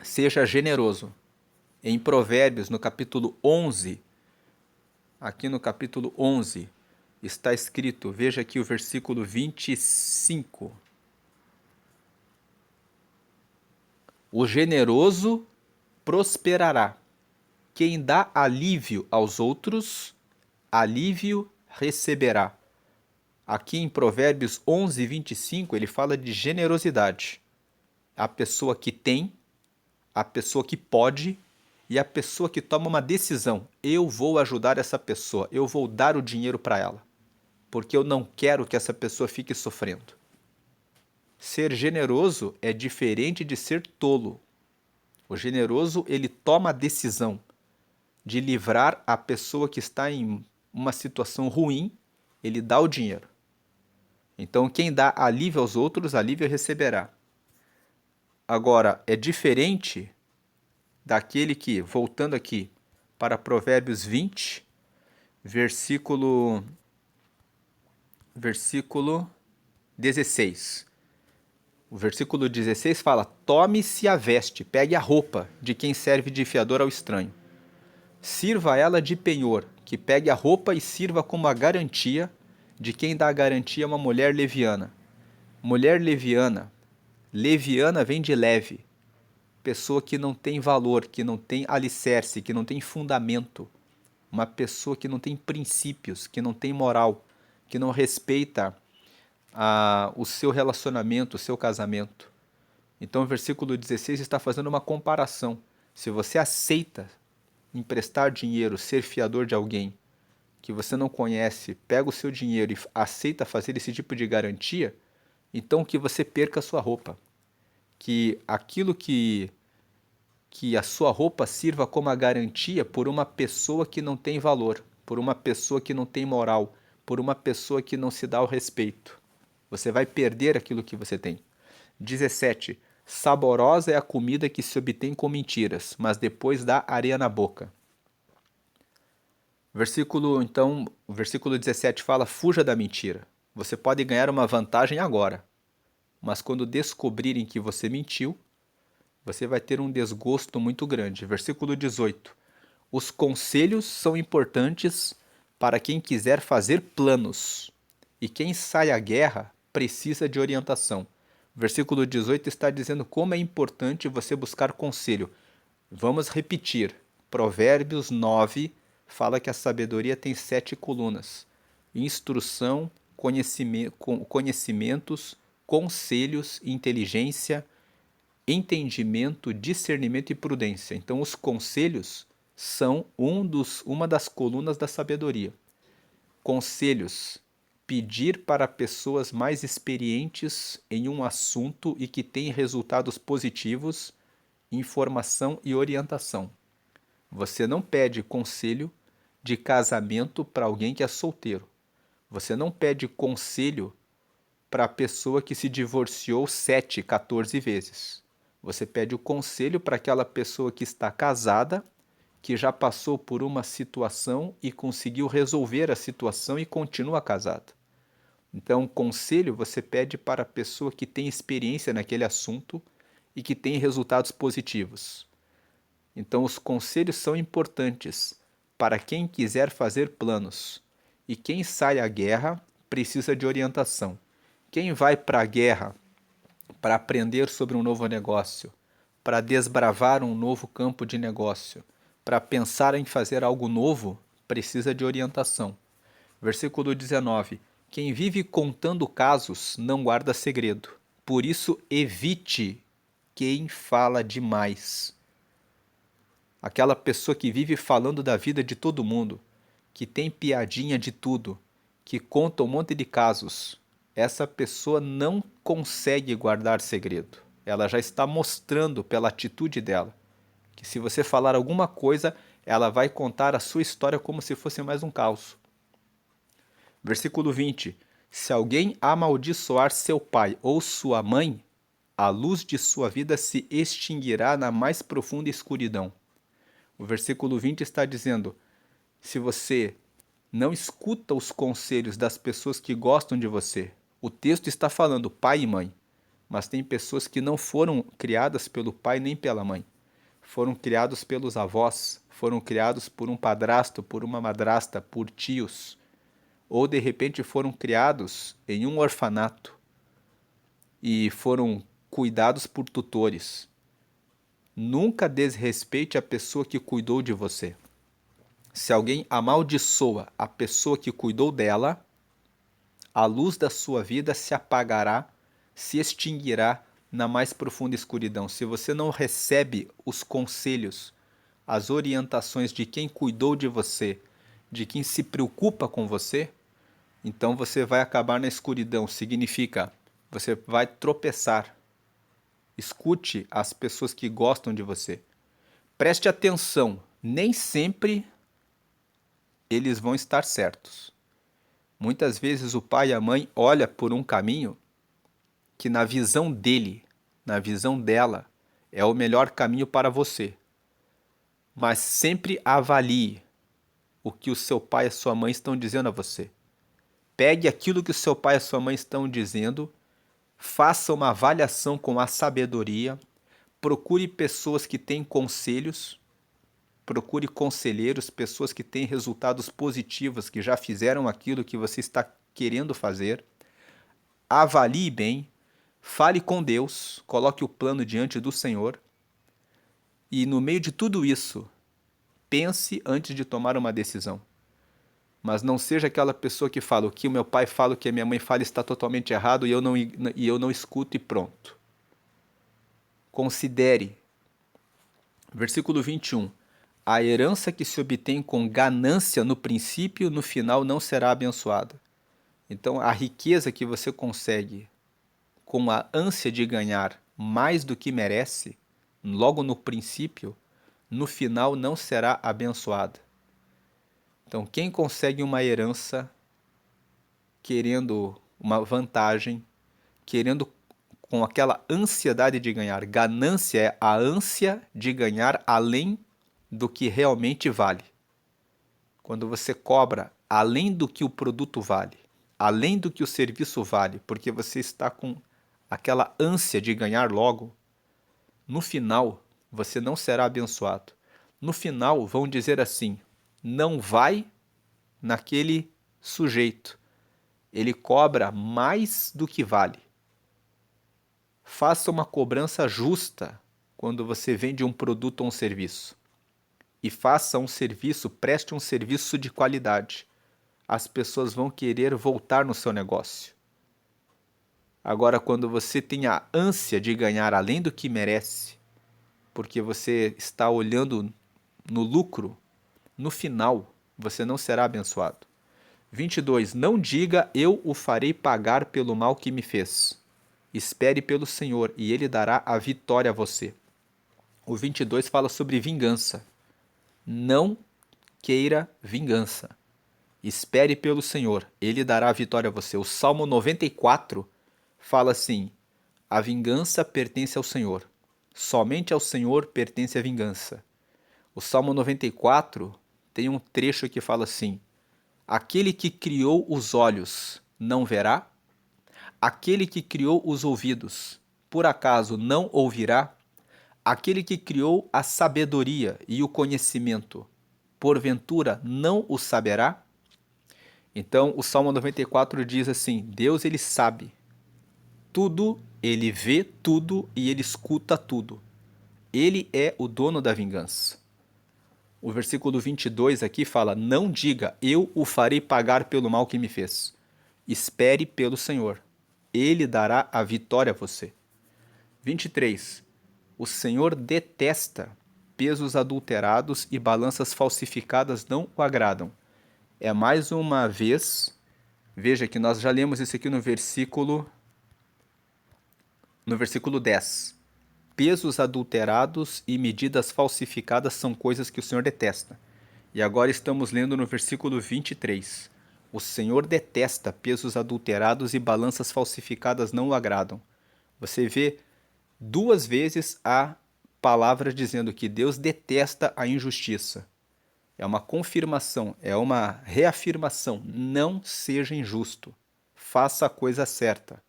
seja generoso. Em Provérbios, no capítulo 11, aqui no capítulo 11, está escrito, veja aqui o versículo 25. O generoso prosperará. Quem dá alívio aos outros, alívio receberá. Aqui em Provérbios 11, 25, ele fala de generosidade. A pessoa que tem, a pessoa que pode e a pessoa que toma uma decisão. Eu vou ajudar essa pessoa, eu vou dar o dinheiro para ela, porque eu não quero que essa pessoa fique sofrendo. Ser generoso é diferente de ser tolo. O generoso, ele toma a decisão de livrar a pessoa que está em uma situação ruim, ele dá o dinheiro. Então, quem dá alívio aos outros, alívio receberá. Agora, é diferente daquele que, voltando aqui para Provérbios 20, versículo 16. O versículo 16 fala: tome-se a veste, pegue a roupa de quem serve de fiador ao estranho. Sirva ela de penhor, que pegue a roupa e sirva como a garantia de quem dá a garantia a uma mulher leviana. Mulher leviana. Leviana vem de leve. Pessoa que não tem valor, que não tem alicerce, que não tem fundamento. Uma pessoa que não tem princípios, que não tem moral, que não respeita o seu relacionamento, o seu casamento. Então o versículo 16 está fazendo uma comparação. Se você aceita emprestar dinheiro, ser fiador de alguém que você não conhece, pega o seu dinheiro e aceita fazer esse tipo de garantia, então que você perca a sua roupa. Que aquilo que a sua roupa sirva como a garantia por uma pessoa que não tem valor, por uma pessoa que não tem moral, por uma pessoa que não se dá o respeito. Você vai perder aquilo que você tem. 17. Saborosa é a comida que se obtém com mentiras, mas depois dá areia na boca. O versículo 17 fala: fuja da mentira. Você pode ganhar uma vantagem agora, mas quando descobrirem que você mentiu, você vai ter um desgosto muito grande. Versículo 18. Os conselhos são importantes para quem quiser fazer planos, e quem sai à guerra precisa de orientação. Versículo 18 está dizendo como é importante você buscar conselho. Vamos repetir. Provérbios 9 fala que a sabedoria tem 7 colunas: instrução, conhecimentos, conselhos, inteligência, entendimento, discernimento e prudência. Então, os conselhos são uma das colunas da sabedoria. Conselhos: pedir para pessoas mais experientes em um assunto e que têm resultados positivos, informação e orientação. Você não pede conselho de casamento para alguém que é solteiro. Você não pede conselho para a pessoa que se divorciou 7, 14 vezes. Você pede o conselho para aquela pessoa que está casada, que já passou por uma situação e conseguiu resolver a situação e continua casada. Então, conselho você pede para a pessoa que tem experiência naquele assunto e que tem resultados positivos. Então, os conselhos são importantes para quem quiser fazer planos. E quem sai à guerra precisa de orientação. Quem vai para a guerra para aprender sobre um novo negócio, para desbravar um novo campo de negócio, para pensar em fazer algo novo, precisa de orientação. Versículo 19. Quem vive contando casos não guarda segredo. Por isso, evite quem fala demais. Aquela pessoa que vive falando da vida de todo mundo, que tem piadinha de tudo, que conta um monte de casos. Essa pessoa não consegue guardar segredo. Ela já está mostrando pela atitude dela que se você falar alguma coisa, ela vai contar a sua história como se fosse mais um caos. Versículo 20. Se alguém amaldiçoar seu pai ou sua mãe, a luz de sua vida se extinguirá na mais profunda escuridão. O versículo 20 está dizendo: se você não escuta os conselhos das pessoas que gostam de você, o texto está falando pai e mãe, mas tem pessoas que não foram criadas pelo pai nem pela mãe. Foram criados pelos avós, foram criados por um padrasto, por uma madrasta, por tios, ou de repente foram criados em um orfanato e foram cuidados por tutores. Nunca desrespeite a pessoa que cuidou de você. Se alguém amaldiçoa a pessoa que cuidou dela, a luz da sua vida se apagará, se extinguirá na mais profunda escuridão. Se você não recebe os conselhos, as orientações de quem cuidou de você, de quem se preocupa com você, então você vai acabar na escuridão. Significa, você vai tropeçar. Escute as pessoas que gostam de você. Preste atenção, nem sempre eles vão estar certos. Muitas vezes o pai e a mãe olham por um caminho que na visão dele, na visão dela, é o melhor caminho para você. Mas sempre avalie o que o seu pai e a sua mãe estão dizendo a você. Pegue aquilo que o seu pai e a sua mãe estão dizendo, faça uma avaliação com a sabedoria, procure pessoas que têm conselhos, procure conselheiros, pessoas que têm resultados positivos, que já fizeram aquilo que você está querendo fazer. Avalie bem, fale com Deus, coloque o plano diante do Senhor e, no meio de tudo isso, pense antes de tomar uma decisão. Mas não seja aquela pessoa que fala o que o meu pai fala, o que a minha mãe fala está totalmente errado e eu não escuto e pronto. Considere. Versículo 21. A herança que se obtém com ganância no princípio, no final não será abençoada. Então, a riqueza que você consegue com a ânsia de ganhar mais do que merece, logo no princípio, no final não será abençoada. Então, quem consegue uma herança querendo uma vantagem, querendo com aquela ansiedade de ganhar, ganância é a ânsia de ganhar além do que realmente vale. Quando você cobra além do que o produto vale, além do que o serviço vale, porque você está com aquela ânsia de ganhar logo, no final você não será abençoado. No final vão dizer assim: não vai naquele sujeito, ele cobra mais do que vale. Faça uma cobrança justa quando você vende um produto ou um serviço. E faça um serviço, preste um serviço de qualidade. As pessoas vão querer voltar no seu negócio. Agora, quando você tem a ânsia de ganhar além do que merece, porque você está olhando no lucro, no final você não será abençoado. 22. Não diga, eu o farei pagar pelo mal que me fez. Espere pelo Senhor, e Ele dará a vitória a você. O 22 fala sobre vingança. Não queira vingança. Espere pelo Senhor, Ele dará a vitória a você. O Salmo 94 fala assim: a vingança pertence ao Senhor. Somente ao Senhor pertence a vingança. O Salmo 94 tem um trecho que fala assim: aquele que criou os olhos não verá? Aquele que criou os ouvidos, por acaso não ouvirá? Aquele que criou a sabedoria e o conhecimento, porventura não o saberá? Então, o Salmo 94 diz assim: Deus, ele sabe tudo, ele vê tudo e ele escuta tudo. Ele é o dono da vingança. O versículo 22 aqui fala: não diga, eu o farei pagar pelo mal que me fez. Espere pelo Senhor. Ele dará a vitória a você. 23. O Senhor detesta pesos adulterados e balanças falsificadas não o agradam. É mais uma vez, veja que nós já lemos isso aqui no versículo 10. Pesos adulterados e medidas falsificadas são coisas que o Senhor detesta. E agora estamos lendo no versículo 23. O Senhor detesta pesos adulterados e balanças falsificadas não o agradam. Você vê duas vezes a palavra dizendo que Deus detesta a injustiça. É uma confirmação, é uma reafirmação. Não seja injusto. Faça a coisa certa.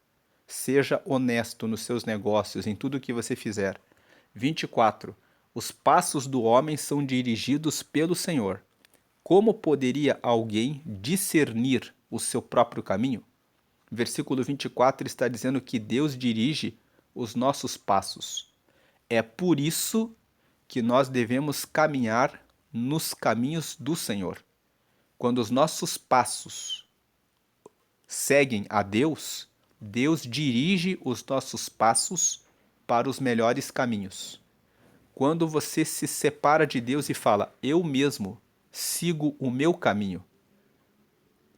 Seja honesto nos seus negócios, em tudo que você fizer. 24. Os passos do homem são dirigidos pelo Senhor. Como poderia alguém discernir o seu próprio caminho? Versículo 24 está dizendo que Deus dirige os nossos passos. É por isso que nós devemos caminhar nos caminhos do Senhor. Quando os nossos passos seguem a Deus, Deus dirige os nossos passos para os melhores caminhos. Quando você se separa de Deus e fala, eu mesmo sigo o meu caminho,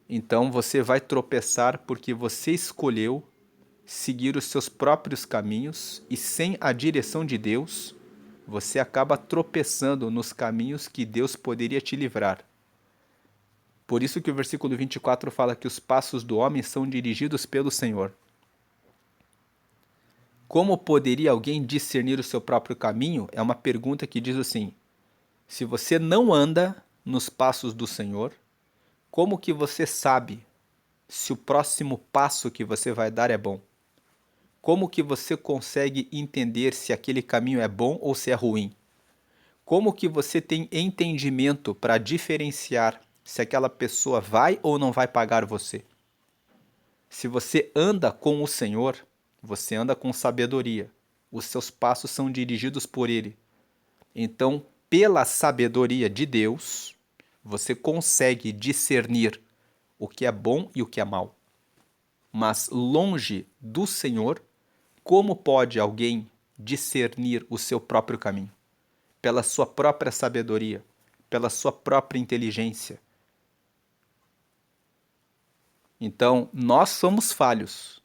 então você vai tropeçar porque você escolheu seguir os seus próprios caminhos e sem a direção de Deus, você acaba tropeçando nos caminhos que Deus poderia te livrar. Por isso que o versículo 24 fala que os passos do homem são dirigidos pelo Senhor. Como poderia alguém discernir o seu próprio caminho? É uma pergunta que diz assim: se você não anda nos passos do Senhor, como que você sabe se o próximo passo que você vai dar é bom? Como que você consegue entender se aquele caminho é bom ou se é ruim? Como que você tem entendimento para diferenciar se aquela pessoa vai ou não vai pagar você? Se você anda com o Senhor, você anda com sabedoria. Os seus passos são dirigidos por Ele. Então, pela sabedoria de Deus, você consegue discernir o que é bom e o que é mal. Mas longe do Senhor, como pode alguém discernir o seu próprio caminho? Pela sua própria sabedoria, pela sua própria inteligência. Então, nós somos falhos,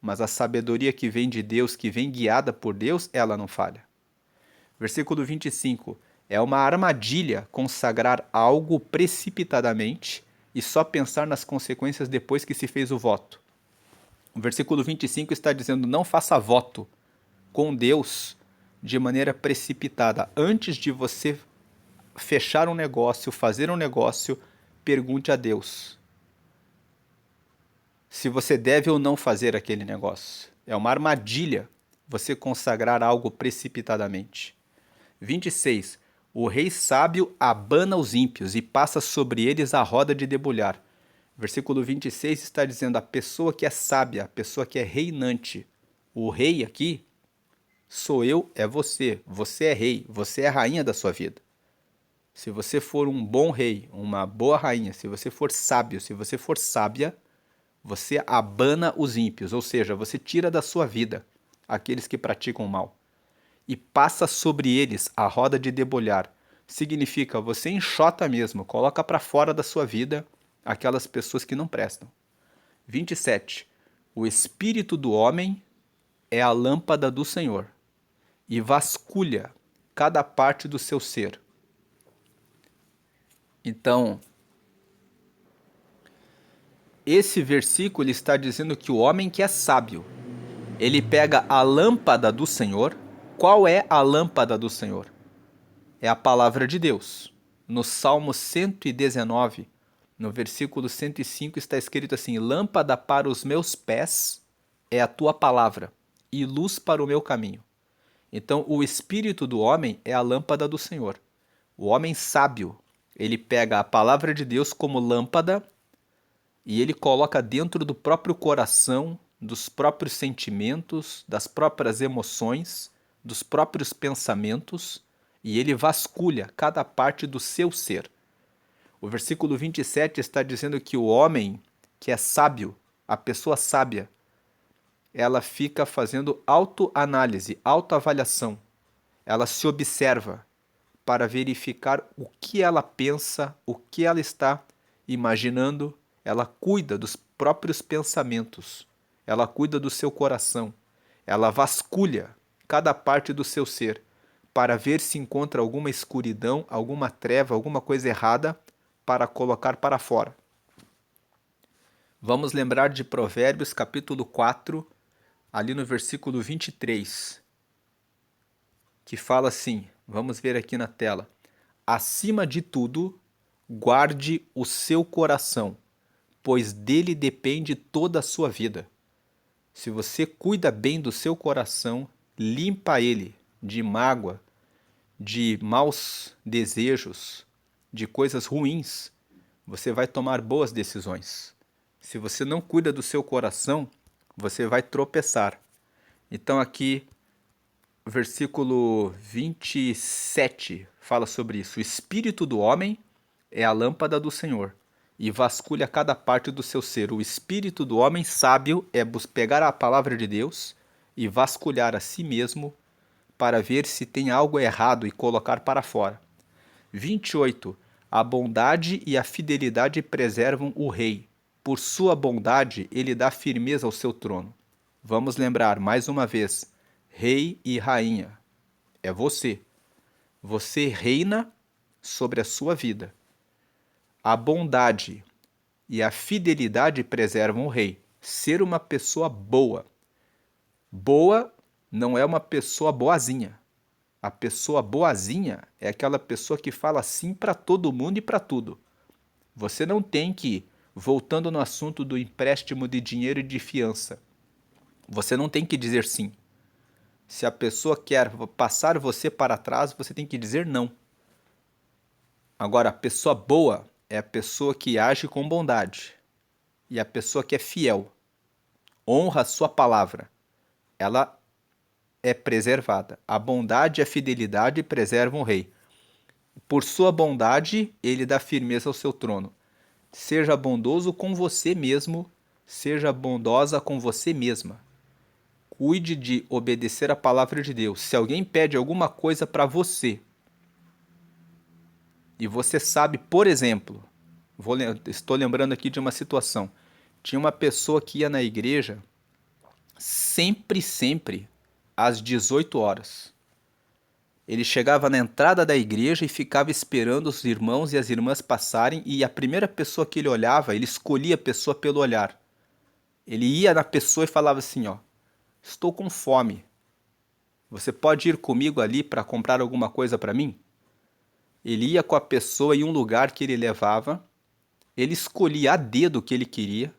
mas a sabedoria que vem de Deus, que vem guiada por Deus, ela não falha. Versículo 25. É uma armadilha consagrar algo precipitadamente e só pensar nas consequências depois que se fez o voto. O versículo 25 está dizendo: não faça voto com Deus de maneira precipitada. Antes de você fechar um negócio, fazer um negócio, pergunte a Deus se você deve ou não fazer aquele negócio. É uma armadilha você consagrar algo precipitadamente. 26. O rei sábio abana os ímpios e passa sobre eles a roda de debulhar. Versículo 26 está dizendo: a pessoa que é sábia, a pessoa que é reinante. O rei aqui sou eu, é você. Você é rei, você é a rainha da sua vida. Se você for um bom rei, uma boa rainha, se você for sábio, se você for sábia, você abana os ímpios, ou seja, você tira da sua vida aqueles que praticam o mal e passa sobre eles a roda de debulhar. Significa, você enxota mesmo, coloca para fora da sua vida aquelas pessoas que não prestam. 27. O espírito do homem é a lâmpada do Senhor e vasculha cada parte do seu ser. Então, esse versículo está dizendo que o homem que é sábio, ele pega a lâmpada do Senhor. Qual é a lâmpada do Senhor? É a palavra de Deus. No Salmo 119, no versículo 105, está escrito assim: lâmpada para os meus pés é a tua palavra e luz para o meu caminho. Então, o espírito do homem é a lâmpada do Senhor. O homem sábio, ele pega a palavra de Deus como lâmpada e ele coloca dentro do próprio coração, dos próprios sentimentos, das próprias emoções, dos próprios pensamentos, e ele vasculha cada parte do seu ser. O versículo 27 está dizendo que o homem que é sábio, a pessoa sábia, ela fica fazendo autoanálise, autoavaliação. Ela se observa para verificar o que ela pensa, o que ela está imaginando. Ela cuida dos próprios pensamentos, ela cuida do seu coração, ela vasculha cada parte do seu ser para ver se encontra alguma escuridão, alguma treva, alguma coisa errada para colocar para fora. Vamos lembrar de Provérbios capítulo 4, ali no versículo 23, que fala assim, vamos ver aqui na tela: acima de tudo, guarde o seu coração, pois dele depende toda a sua vida. Se você cuida bem do seu coração, limpa ele de mágoa, de maus desejos, de coisas ruins, você vai tomar boas decisões. Se você não cuida do seu coração, você vai tropeçar. Então aqui, versículo 27 fala sobre isso. O espírito do homem é a lâmpada do Senhor e vasculha cada parte do seu ser. O espírito do homem sábio é pegar a palavra de Deus e vasculhar a si mesmo para ver se tem algo errado e colocar para fora. 28. A bondade e a fidelidade preservam o rei. Por sua bondade, ele dá firmeza ao seu trono. Vamos lembrar mais uma vez: rei e rainha. É você. Você reina sobre a sua vida. A bondade e a fidelidade preservam o rei. Ser uma pessoa boa. Boa não é uma pessoa boazinha. A pessoa boazinha é aquela pessoa que fala sim para todo mundo e para tudo. Você não tem que, voltando no assunto do empréstimo de dinheiro e de fiança, Você não tem que dizer sim. Se a pessoa quer passar você para trás, você tem que dizer não. Agora, a pessoa boa é a pessoa que age com bondade. E a pessoa que é fiel, honra a sua palavra, ela é preservada. A bondade e a fidelidade preservam o rei. Por sua bondade, ele dá firmeza ao seu trono. Seja bondoso com você mesmo, seja bondosa com você mesma. Cuide de obedecer a palavra de Deus. Se alguém pede alguma coisa para você, e você sabe, por exemplo, estou lembrando aqui de uma situação. Tinha uma pessoa que ia na igreja sempre, às 18 horas. Ele chegava na entrada da igreja e ficava esperando os irmãos e as irmãs passarem, e a primeira pessoa que ele olhava, ele escolhia a pessoa pelo olhar. Ele ia na pessoa e falava assim, ó, estou com fome. Você pode ir comigo ali para comprar alguma coisa para mim? Ele ia com a pessoa em um lugar que ele levava, ele escolhia a dedo o que ele queria.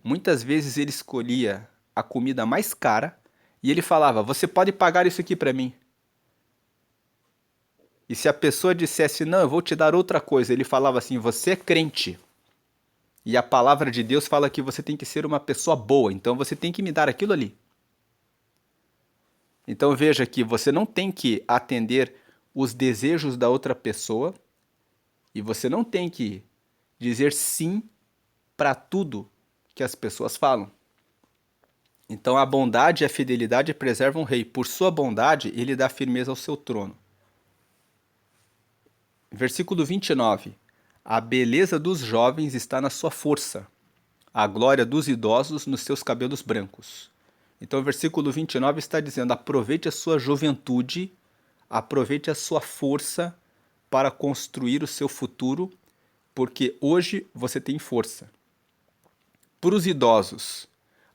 Muitas vezes ele escolhia a comida mais cara e ele falava, você pode pagar isso aqui para mim. E se a pessoa dissesse, não, eu vou te dar outra coisa, ele falava assim, você é crente. E a palavra de Deus fala que você tem que ser uma pessoa boa, então você tem que me dar aquilo ali. Então veja que você não tem que atender os desejos da outra pessoa e você não tem que dizer sim para tudo que as pessoas falam. Então a bondade e a fidelidade preservam o rei. Por sua bondade, ele dá firmeza ao seu trono. Versículo 29. A beleza dos jovens está na sua força, a glória dos idosos nos seus cabelos brancos. Então o versículo 29 está dizendo, aproveite a sua juventude, aproveite a sua força para construir o seu futuro, porque hoje você tem força. Para os idosos,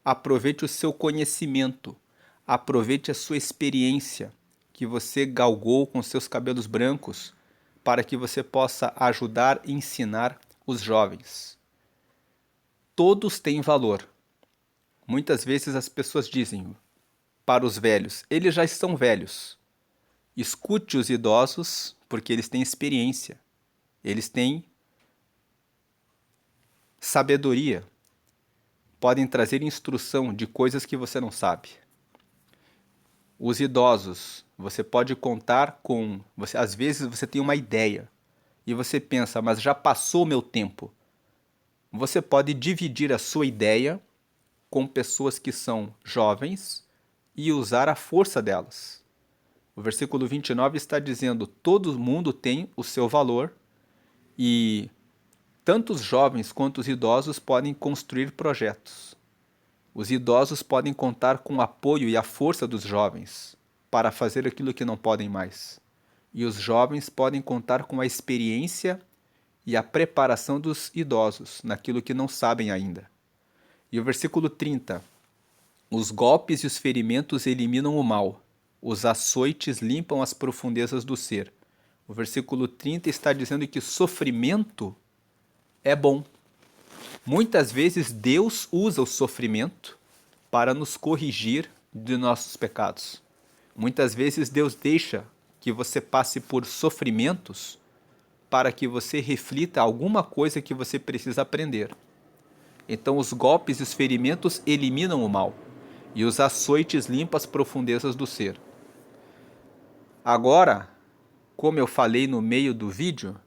aproveite o seu conhecimento, aproveite a sua experiência que você galgou com seus cabelos brancos para que você possa ajudar e ensinar os jovens. Todos têm valor. Muitas vezes as pessoas dizem para os velhos, eles já estão velhos. Escute os idosos, porque eles têm experiência, eles têm sabedoria, podem trazer instrução de coisas que você não sabe. Os idosos, você pode contar com, às vezes você tem uma ideia e você pensa, mas já passou o meu tempo. Você pode dividir a sua ideia com pessoas que são jovens e usar a força delas. O versículo 29 está dizendo, todo mundo tem o seu valor e tanto os jovens quanto os idosos podem construir projetos. Os idosos podem contar com o apoio e a força dos jovens para fazer aquilo que não podem mais. E os jovens podem contar com a experiência e a preparação dos idosos naquilo que não sabem ainda. E o versículo 30. Os golpes e os ferimentos eliminam o mal. Os açoites limpam as profundezas do ser. O versículo 30 está dizendo que sofrimento é bom. Muitas vezes Deus usa o sofrimento para nos corrigir de nossos pecados. Muitas vezes Deus deixa que você passe por sofrimentos para que você reflita alguma coisa que você precisa aprender. Então os golpes e os ferimentos eliminam o mal, e os açoites limpam as profundezas do ser. Agora, como eu falei no meio do vídeo,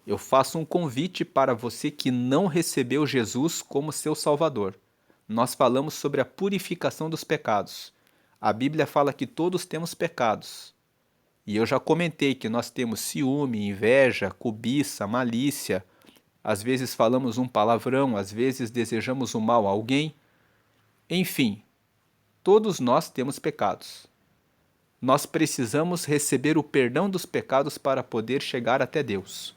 eu faço um convite para você que não recebeu Jesus como seu Salvador. Nós falamos sobre a purificação dos pecados. A Bíblia fala que todos temos pecados. E eu já comentei que nós temos ciúme, inveja, cobiça, malícia. Às vezes falamos um palavrão, às vezes desejamos o mal a alguém. Enfim, todos nós temos pecados. Nós precisamos receber o perdão dos pecados para poder chegar até Deus.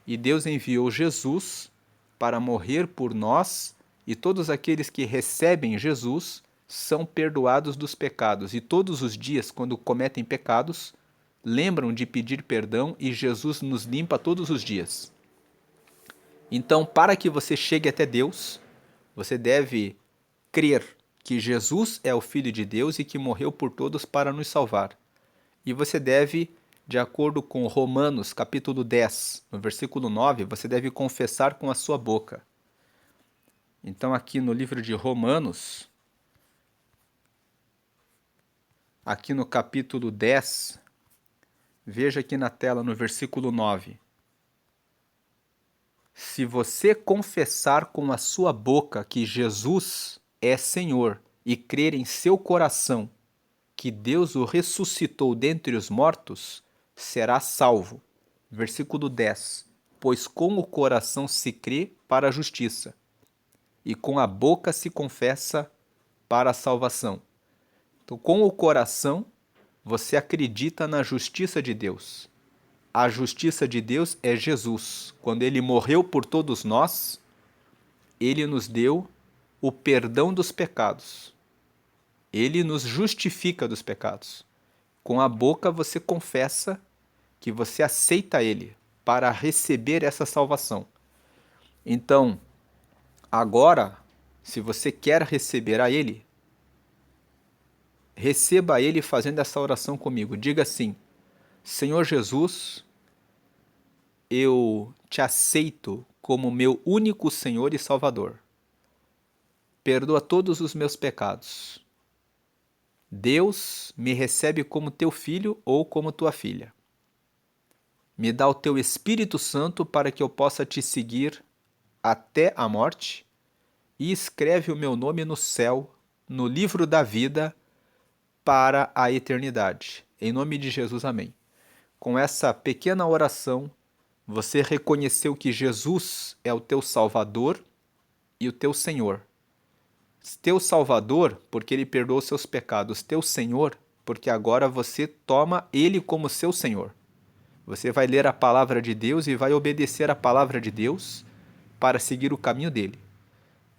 E Deus enviou Jesus para morrer por nós, e todos aqueles que recebem Jesus são perdoados dos pecados. E todos os dias, quando cometem pecados, lembram de pedir perdão e Jesus nos limpa todos os dias. Então, para que você chegue até Deus, você deve crer que Jesus é o Filho de Deus e que morreu por todos para nos salvar. E você deve, de acordo com Romanos, capítulo 10, no versículo 9, você deve confessar com a sua boca. Então, aqui no livro de Romanos, aqui no capítulo 10, veja aqui na tela no versículo 9. Se você confessar com a sua boca que Jesus é Senhor e crer em seu coração que Deus o ressuscitou dentre os mortos, será salvo. Versículo 10. Pois com o coração se crê para a justiça, e com a boca se confessa para a salvação. Então, com o coração, você acredita na justiça de Deus. A justiça de Deus é Jesus. Quando ele morreu por todos nós, ele nos deu o perdão dos pecados. Ele nos justifica dos pecados. Com a boca você confessa que você aceita ele para receber essa salvação. Então, agora, se você quer receber a ele, receba ele fazendo essa oração comigo. Diga assim: Senhor Jesus, eu te aceito como meu único Senhor e Salvador. Perdoa todos os meus pecados. Deus me recebe como teu filho ou como tua filha. Me dá o teu Espírito Santo para que eu possa te seguir até a morte e escreve o meu nome no céu, no livro da vida, para a eternidade. Em nome de Jesus, amém. Com essa pequena oração, você reconheceu que Jesus é o teu Salvador e o teu Senhor. Teu Salvador, porque ele perdoou seus pecados. Teu Senhor, porque agora você toma ele como seu Senhor. Você vai ler a palavra de Deus e vai obedecer a palavra de Deus para seguir o caminho dele.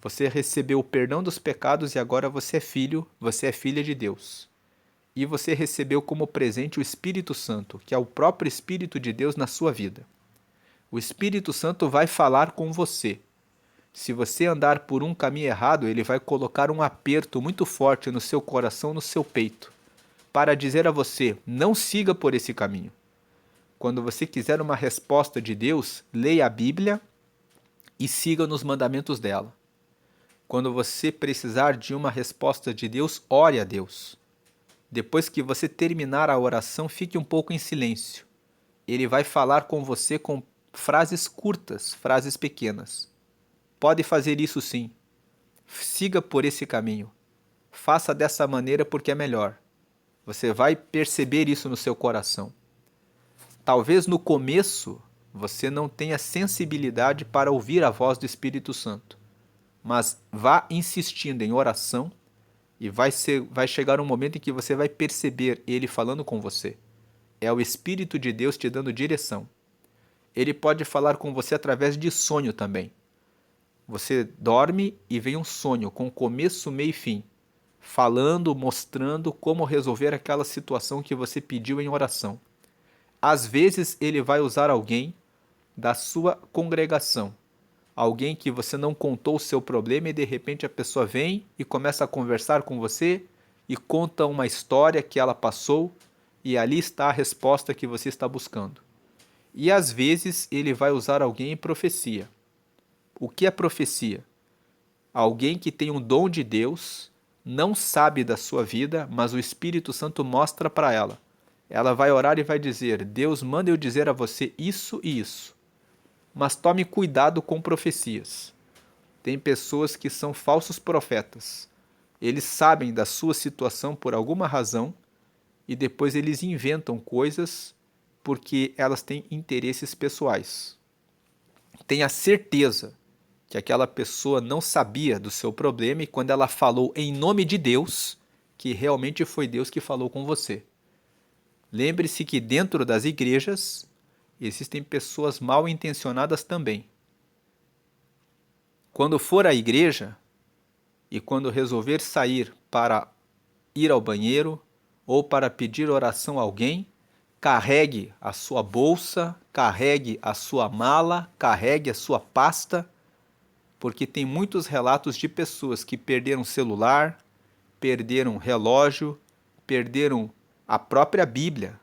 Você recebeu o perdão dos pecados e agora você é filho, você é filha de Deus. E você recebeu como presente o Espírito Santo, que é o próprio Espírito de Deus na sua vida. O Espírito Santo vai falar com você. Se você andar por um caminho errado, ele vai colocar um aperto muito forte no seu coração, no seu peito, para dizer a você: não siga por esse caminho. Quando você quiser uma resposta de Deus, leia a Bíblia e siga nos mandamentos dela. Quando você precisar de uma resposta de Deus, ore a Deus. Depois que você terminar a oração, fique um pouco em silêncio. Ele vai falar com você com frases curtas, frases pequenas. Pode fazer isso sim. Siga por esse caminho. Faça dessa maneira porque é melhor. Você vai perceber isso no seu coração. Talvez no começo você não tenha sensibilidade para ouvir a voz do Espírito Santo, mas vá insistindo em oração e vai chegar um momento em que você vai perceber ele falando com você. É o Espírito de Deus te dando direção. Ele pode falar com você através de sonho também. Você dorme e vem um sonho com começo, meio e fim, falando, mostrando como resolver aquela situação que você pediu em oração. Às vezes ele vai usar alguém da sua congregação, alguém que você não contou o seu problema e de repente a pessoa vem e começa a conversar com você e conta uma história que ela passou e ali está a resposta que você está buscando. E às vezes ele vai usar alguém em profecia. O que é profecia? Alguém que tem um dom de Deus, não sabe da sua vida, mas o Espírito Santo mostra para ela. Ela vai orar e vai dizer: Deus manda eu dizer a você isso e isso. Mas tome cuidado com profecias. Tem pessoas que são falsos profetas. Eles sabem da sua situação por alguma razão e depois eles inventam coisas porque elas têm interesses pessoais. Tenha certeza que aquela pessoa não sabia do seu problema e quando ela falou em nome de Deus, que realmente foi Deus que falou com você. Lembre-se que dentro das igrejas existem pessoas mal intencionadas também. Quando for à igreja e quando resolver sair para ir ao banheiro ou para pedir oração a alguém, carregue a sua bolsa, carregue a sua mala, carregue a sua pasta, porque tem muitos relatos de pessoas que perderam celular, perderam relógio, perderam a própria Bíblia,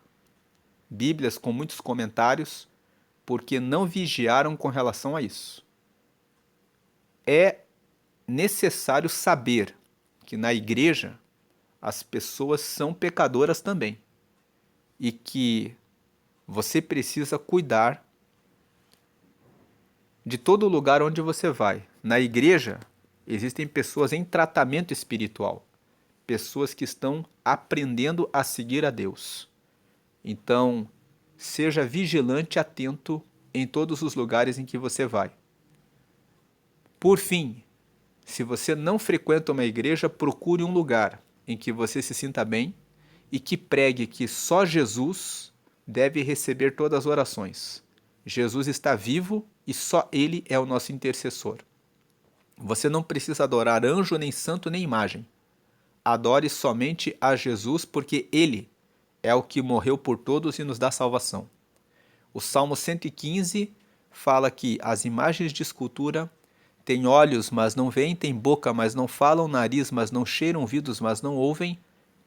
Bíblias com muitos comentários, porque não vigiaram com relação a isso. É necessário saber que na igreja as pessoas são pecadoras também e que você precisa cuidar de todo lugar onde você vai. Na igreja existem pessoas em tratamento espiritual, pessoas que estão aprendendo a seguir a Deus. Então, seja vigilante e atento em todos os lugares em que você vai. Por fim, se você não frequenta uma igreja, procure um lugar em que você se sinta bem e que pregue que só Jesus deve receber todas as orações. Jesus está vivo e só Ele é o nosso intercessor. Você não precisa adorar anjo, nem santo, nem imagem. Adore somente a Jesus, porque Ele é o que morreu por todos e nos dá salvação. O Salmo 115 fala que as imagens de escultura têm olhos, mas não veem, têm boca, mas não falam, nariz, mas não cheiram, ouvidos, mas não ouvem,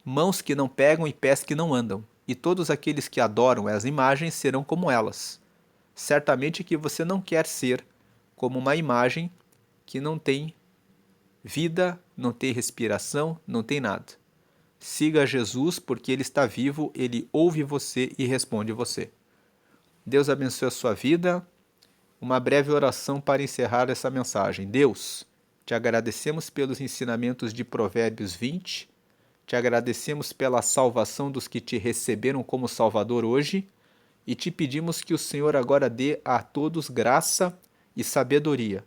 mãos que não pegam e pés que não andam. E todos aqueles que adoram as imagens serão como elas. Certamente que você não quer ser como uma imagem que não tem vida, não tem respiração, não tem nada. Siga Jesus porque Ele está vivo, Ele ouve você e responde você. Deus abençoe a sua vida. Uma breve oração para encerrar essa mensagem. Deus, te agradecemos pelos ensinamentos de Provérbios 20, te agradecemos pela salvação dos que te receberam como Salvador hoje e te pedimos que o Senhor agora dê a todos graça e sabedoria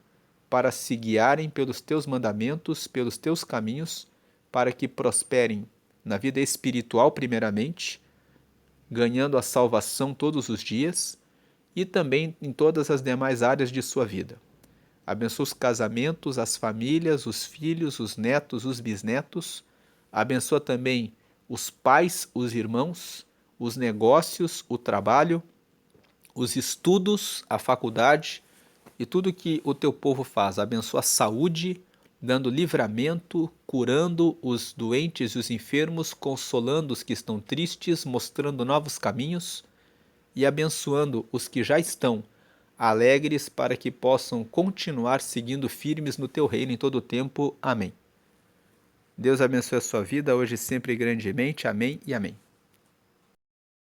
para se guiarem pelos teus mandamentos, pelos teus caminhos, para que prosperem na vida espiritual primeiramente, ganhando a salvação todos os dias e também em todas as demais áreas de sua vida. Abençoa os casamentos, as famílias, os filhos, os netos, os bisnetos. Abençoa também os pais, os irmãos, os negócios, o trabalho, os estudos, a faculdade e tudo que o teu povo faz. Abençoa a saúde, dando livramento, curando os doentes e os enfermos, consolando os que estão tristes, mostrando novos caminhos e abençoando os que já estão alegres para que possam continuar seguindo firmes no teu reino em todo o tempo. Amém. Deus abençoe a sua vida hoje e sempre grandemente. Amém e amém.